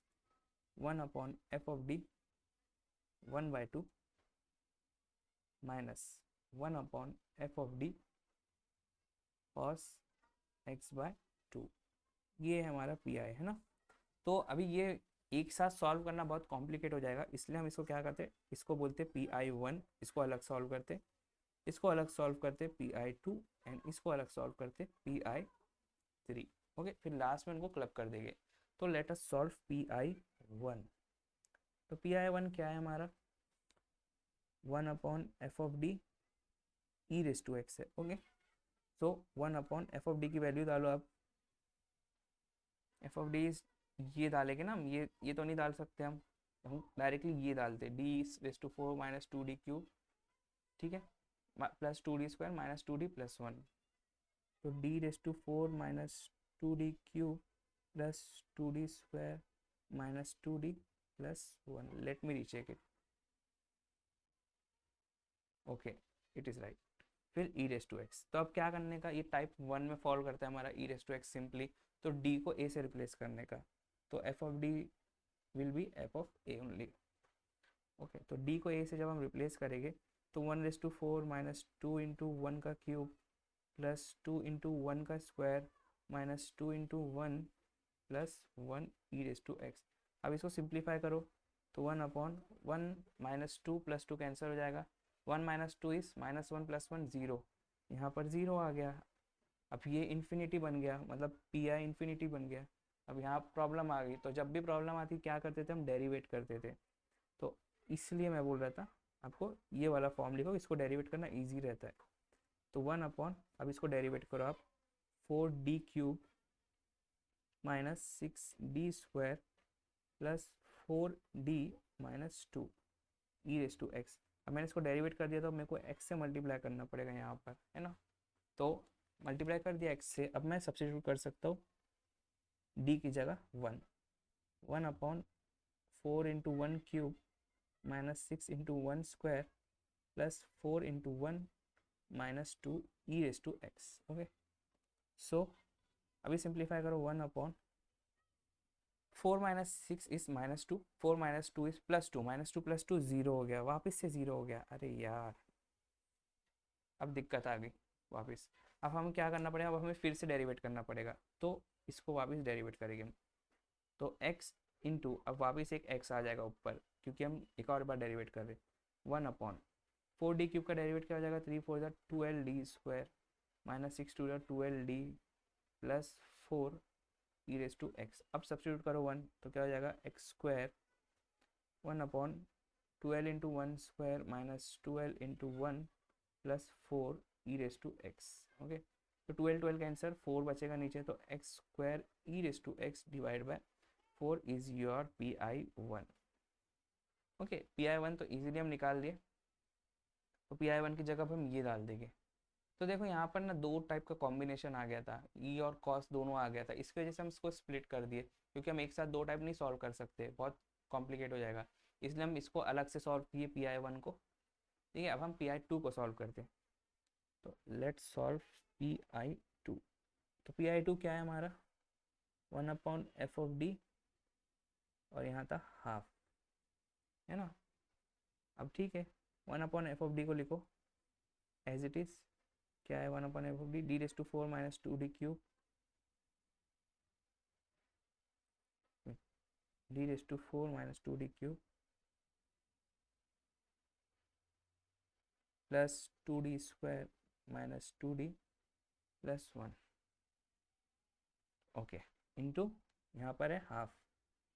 1/f(d) 1/2 minus 1/f(d) cos x/2। ये है हमारा पी आई, है ना। तो अभी ये एक साथ सॉल्व करना बहुत कॉम्प्लिकेट हो जाएगा, इसलिए हम इसको क्या करते हैं, इसको बोलते हैं PI1, इसको अलग सॉल्व करते, इसको अलग सॉल्व करते PI2 एंड इसको अलग सॉल्व करते PI3। ओके, फिर लास्ट में इनको क्लब कर देंगे। तो लेट अस सॉल्व PI1। तो PI1 क्या है हमारा 1/f(d) e⁻x है। ओके, सो 1/f(d) की वैल्यू डालो आप। f(d) ये डालेंगे ना हम, ये तो नहीं डाल सकते हम डायरेक्टली ये डालते d⁻4 माइनस 2d³ ठीक है, plus 2d² minus 2d plus 1। तो d⁻4 minus 2d³ plus 2d² minus 2d plus 1। Let me recheck it. Okay, it is right. फिर e⁻x, तो अब क्या करने का, ये टाइप 1 में फॉलो करता है हमारा e⁻x सिंपली, तो d को a से रिप्लेस करने का। तो f(d) will be f(a) only. Okay, तो d को a से जब हम रिप्लेस करेंगे तो 1/4 माइनस 2 इंटू 1 का क्यूब प्लस 2 इंटू 1 का square minus 2 into 1 plus 1 e⁻x। अब इसको सिंप्लीफाई करो तो 1/1 माइनस 2 प्लस 2 कैंसिल हो जाएगा, 1 माइनस 2 इज -1 प्लस 1 0, यहाँ पर 0 आ गया। अब ये इन्फिनिटी बन गया, मतलब पी आई इन्फिनिटी बन गया। अब यहाँ प्रॉब्लम आ गई, तो जब भी प्रॉब्लम आती क्या करते थे हम, डेरिवेट करते थे। तो इसलिए मैं बोल रहा था आपको ये वाला फॉर्म लिखो, इसको डेरिवेट करना इजी रहता है। तो 1/, अब इसको डेरिवेट करो आप, 4d³ minus 6d² plus 4d minus 2 e⁻x। अब मैंने इसको डेरिवेट कर दिया तो मेरे को x से मल्टीप्लाई करना पड़ेगा यहाँ पर, है ना। तो मल्टीप्लाई कर दिया x से, अब मैं सब्स्टिट्यूट कर सकता हूँ d की जगह 1/4 into 1³ minus 6 into 1² plus 4 into 1 minus 2 e⁻x। Okay, so अभी सिंप्लीफाई करो, 1/4 minus 6 is -2, 4 minus 2 is +2, -2 plus 2 0 हो गया, वापस से 0 हो गया। अरे यार, अब दिक्कत आ गई वापस। अब हमें क्या करना पड़ेगा, अब हमें फिर से डेरिवेट करना पड़ेगा। तो इसको वापस डेरिवेट करेंगे हम, तो x इंटू, अब वापस एक x आ जाएगा ऊपर क्योंकि हम एक और बार डेरिवेट कर रहे हैं। 1/4d³ का डेरिवेट क्या हो जाएगा, 3 4 12d² minus 6 2 12d plus 4 e⁻x। अब सब्स्टिट्यूट करो 1 तो क्या हो जाएगा, x² 1/12 into 1² minus 12 into 1 plus 4 e⁻x। Okay, तो 12 12 का आंसर 4 बचेगा नीचे, तो x² e⁻x divide by 4 is your PI1। Okay, PI1 तो इजीली हम निकाल दिए, तो PI1 की जगह पर हम ये डाल देंगे। तो देखो यहाँ पर ना दो टाइप का कॉम्बिनेशन आ गया था, ई और कॉस दोनों आ गया था, इसकी वजह से हम इसको स्प्लिट कर दिए, क्योंकि हम एक साथ दो टाइप नहीं सॉल्व कर सकते, बहुत कॉम्प्लिकेट हो जाएगा, इसलिए हम इसको अलग से सॉल्व किए PI1 को। ठीक है, अब हम PI2 को सॉल्व करते हैं। तो लेट्स सॉल्व PI2। तो PI2 क्या है हमारा 1/f(d) और यहाँ था हाफ, है ना। अब ठीक है, 1/f(d) को लिखो एज इट इज, क्या है 1/f(d) d⁻4 minus 2d³ d⁻4 minus 2d³ plus 2d² minus 2d plus 1। Okay, into यहाँ पर है हाफ।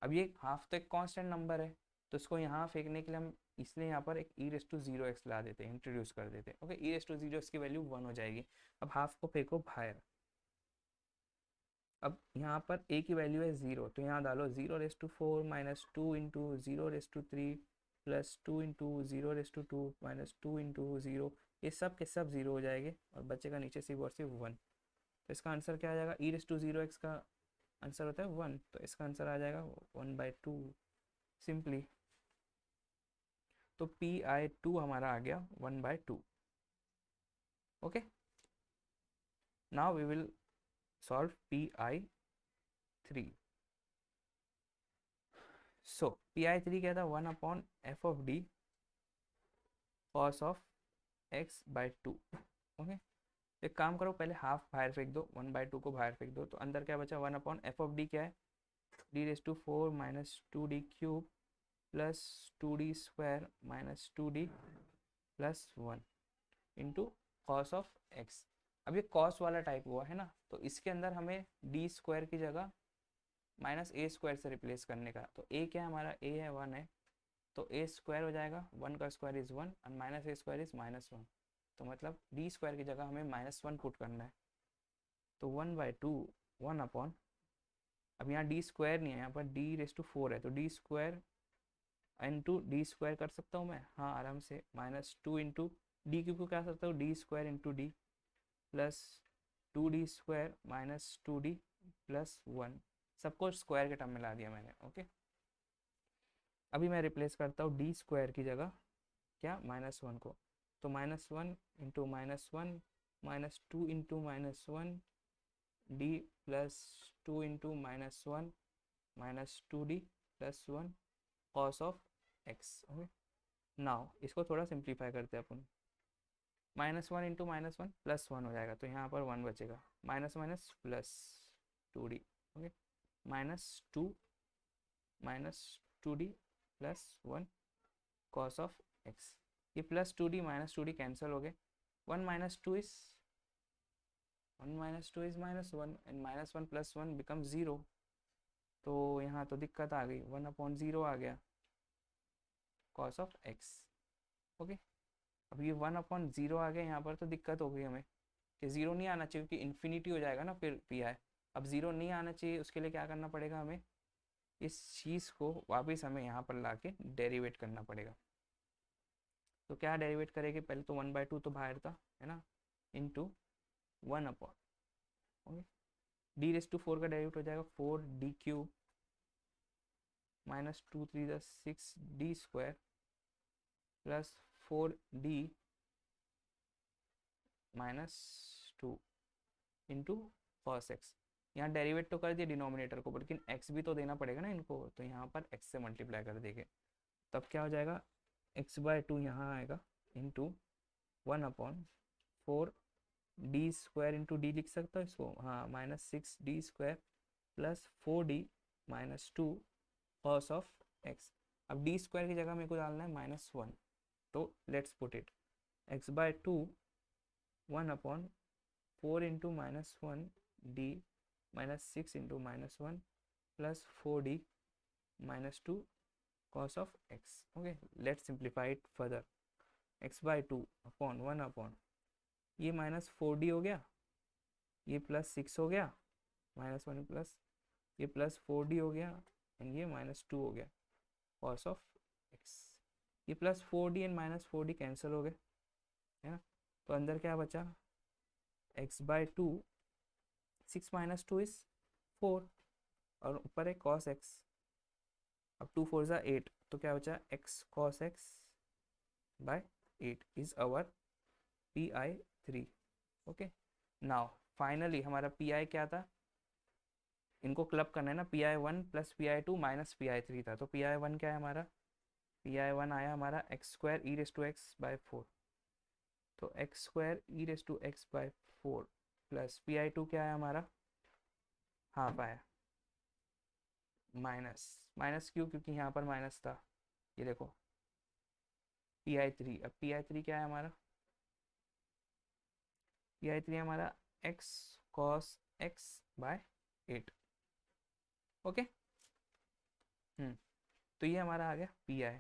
अब ये हाफ तो एक कांस्टेंट नंबर है, तो इसको यहाँ फेंकने के लिए हम इसलिए यहाँ पर एक e⁻0x ला देते हैं, इंट्रोड्यूस कर देते हैं। ओके, e⁻0x की वैल्यू 1 हो जाएगी। अब हाफ को फेंको बाहर। अब यहाँ पर a की वैल्यू है 0, तो यहाँ डालो 0⁻4 minus 2 into 0⁻3 plus 2 into 0⁻2 minus 2 into 0, ये सब के सब 0 हो जाएंगे और बचेगा नीचे सिर्फ और सिर्फ 1। तो इसका आंसर क्या आ जाएगा, e⁻0x का आंसर होता है 1, तो इसका आंसर आ जाएगा 1/2 सिंपली। तो PI2 हमारा आ गया 1/2. Okay, now we will solve PI3. So PI3 क्या था, 1/f of d cos of x/2. Okay, एक काम करो, पहले हाफ बाहर फेंक दो, 1/2 को बाहर फेंक दो, तो अंदर क्या बचा, 1/f ऑफ d क्या है, d⁴ minus 2d cube plus 2d square minus 2d plus 1 into cos of x. अब ये कॉस वाला टाइप हुआ है ना, तो इसके अंदर हमें d स्क्वायर की जगह माइनस a स्क्वायर से रिप्लेस करने का. तो a क्या है हमारा, a है 1 है, तो a स्क्वायर हो जाएगा, 1 का स्क्वायर इज 1 और माइनस a स्क्वायर इज -1. तो मतलब d स्क्वायर की जगह हमें -1 पुट करना है. तो 1/2 1 अब यहाँ d स्क्वायर नहीं है, यहाँ पर d⁴ है, तो d square into d square कर सकता हूँ मैं, हाँ आराम से, -2 इंटू डी क्यूब को क्या कर सकता हूँ, d square into D plus 2d square minus 2d plus 1. सबको स्क्वायर के टर्म में ला दिया मैंने. ओके, अभी मैं रिप्लेस करता हूँ d स्क्वायर की जगह क्या, -1 को, तो -1 into -1 -2 into -1 d plus 2 into -1 -2d plus 1 cos of x. Okay, now इसको थोड़ा सिंप्लीफाई करते हैं अपन, -1 इंटू -1 प्लस 1 हो जाएगा, तो यहाँ पर 1 बचेगा, minus minus plus 2d. Okay, -2 -2d plus 1 cos of x. ये plus 2d minus 2d cancel हो गए, 1 - 2 इज -1 एंड -1 प्लस 1 बिकम 0. तो यहाँ तो दिक्कत आ गई, 1/0 आ गया कॉस ऑफ x. ओके, अब ये 1/0 आ गया, यहाँ पर तो दिक्कत हो गई हमें कि 0 नहीं आना चाहिए, क्योंकि इन्फिनिटी हो जाएगा ना फिर PI. अब 0 नहीं आना चाहिए, उसके लिए क्या करना पड़ेगा हमें, इस चीज़ को वापस हमें यहाँ पर ला के डेरीवेट करना पड़ेगा. तो क्या डेरीवेट करेंगे, पहले तो 1/2 तो बाहर था है ना, इंटू 1 अपॉन, ओके, d⁴ का डेरिवेट हो जाएगा 4d cube minus 2 3 6d square plus 4d -2 into cos x. यहाँ डेरिवेट तो कर दिया डिनोमिनेटर को, लेकिन x भी तो देना पड़ेगा ना इनको, तो यहाँ पर x से मल्टीप्लाई कर देंगे, तब क्या हो जाएगा, x/2 यहाँ आएगा into 1/4 d square into D लिख सकता है इसको, हाँ, -6d square plus 4d -2 cos of x. अब d स्क्वायर की जगह मेरे को डालना है -1, तो let's put it, x/2 1/4 into -1 d -6 into -1 plus 4d -2 cos of x. Okay, let's simplify it further, x/2 upon 1/, ये -4d हो गया, ये +6 हो गया, -1 प्लस ये +4d हो गया एंड ये -2 हो गया cos ऑफ x. ये +4d एंड -4d कैंसिल हो गए है ना, तो अंदर क्या बचा, x/2 6 - 2 इज 4 और ऊपर है cos x. अब 2 4 ज़ा 8, तो क्या बचा, x cos x/8 is our PI3. Okay, now finally हमारा PI क्या था, इनको क्लब करना है ना, PI1 plus PI2 minus PI3 था, तो PI1 क्या है हमारा, PI1 आया हमारा x² e⁴, तो x² e⁴ प्लस PI2 क्या है हमारा, हाफ आया, माइनस क्यों, क्योंकि यहाँ पर माइनस था, ये देखो PI3. अब PI3 क्या है हमारा, PI3 हमारा x cos x/8. ओके, तो ये हमारा आ गया PI.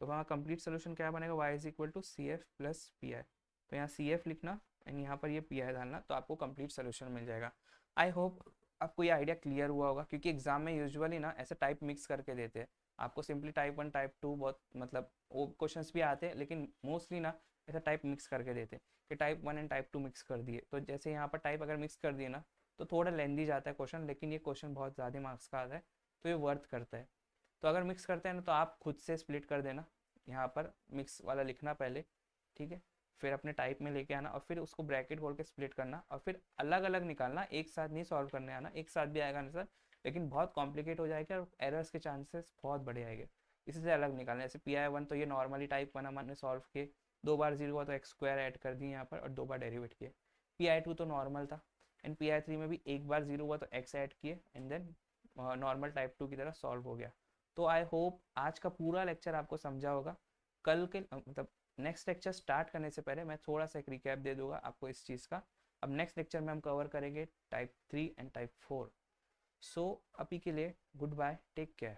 तो हमारा कंप्लीट सोल्यूशन क्या बनेगा, y = CF प्लस PI. तो यहाँ CF लिखना एंड यहाँ पर ये PI डालना, तो आपको कंप्लीट सोल्यूशन मिल जाएगा. आई होप आपको ये आइडिया क्लियर हुआ होगा, क्योंकि एग्जाम में यूजुअली ना ऐसे टाइप मिक्स करके देते हैं आपको, सिंपली टाइप 1 टाइप 2 बहुत मतलब वो क्वेश्चंस भी आते हैं, लेकिन मोस्टली ना ऐसा टाइप मिक्स करके देते हैं कि टाइप 1 एंड टाइप 2 मिक्स कर दिए. तो जैसे यहाँ पर टाइप अगर मिक्स कर दिए ना, तो थोड़ा लेंदी जाता है क्वेश्चन, लेकिन ये क्वेश्चन बहुत ज़्यादा मार्क्स का आता है, तो ये वर्थ करता है. तो अगर मिक्स करते हैं ना, तो आप खुद से स्प्लिट कर देना, यहाँ पर मिक्स वाला लिखना पहले, ठीक है, फिर अपने टाइप में लेके आना और फिर उसको ब्रैकेट खोल के स्प्लिट करना और फिर अलग अलग निकालना, एक साथ नहीं सॉल्व करने आना। एक साथ भी आएगा आंसर लेकिन बहुत कॉम्प्लिकेट हो जाएगा और एरर्स के चांसेस बहुत बड़े आएंगे, इससे अलग निकालना। जैसे PI1 तो ये नॉर्मली टाइप 1 हमने सॉल्व किए, 2 बार 0 हुआ तो एक्स स्क्वायर ऐड कर दिए यहाँ पर और 2 बार डेरिवेट किए। PI2 तो नॉर्मल था एंड PI3 में भी 1 बार 0 हुआ तो एक्स ऐड किए एंड देन नॉर्मल टाइप 2 की तरह सॉल्व हो गया। तो आई होप आज का पूरा लेक्चर आपको समझा होगा। कल के मतलब नेक्स्ट लेक्चर स्टार्ट करने से पहले मैं थोड़ा सा एक रिकैप दे दूंगा आपको इस चीज़ का। अब नेक्स्ट लेक्चर में हम कवर करेंगे टाइप 3 एंड टाइप 4। सो अभी के लिए गुड बाय, टेक केयर।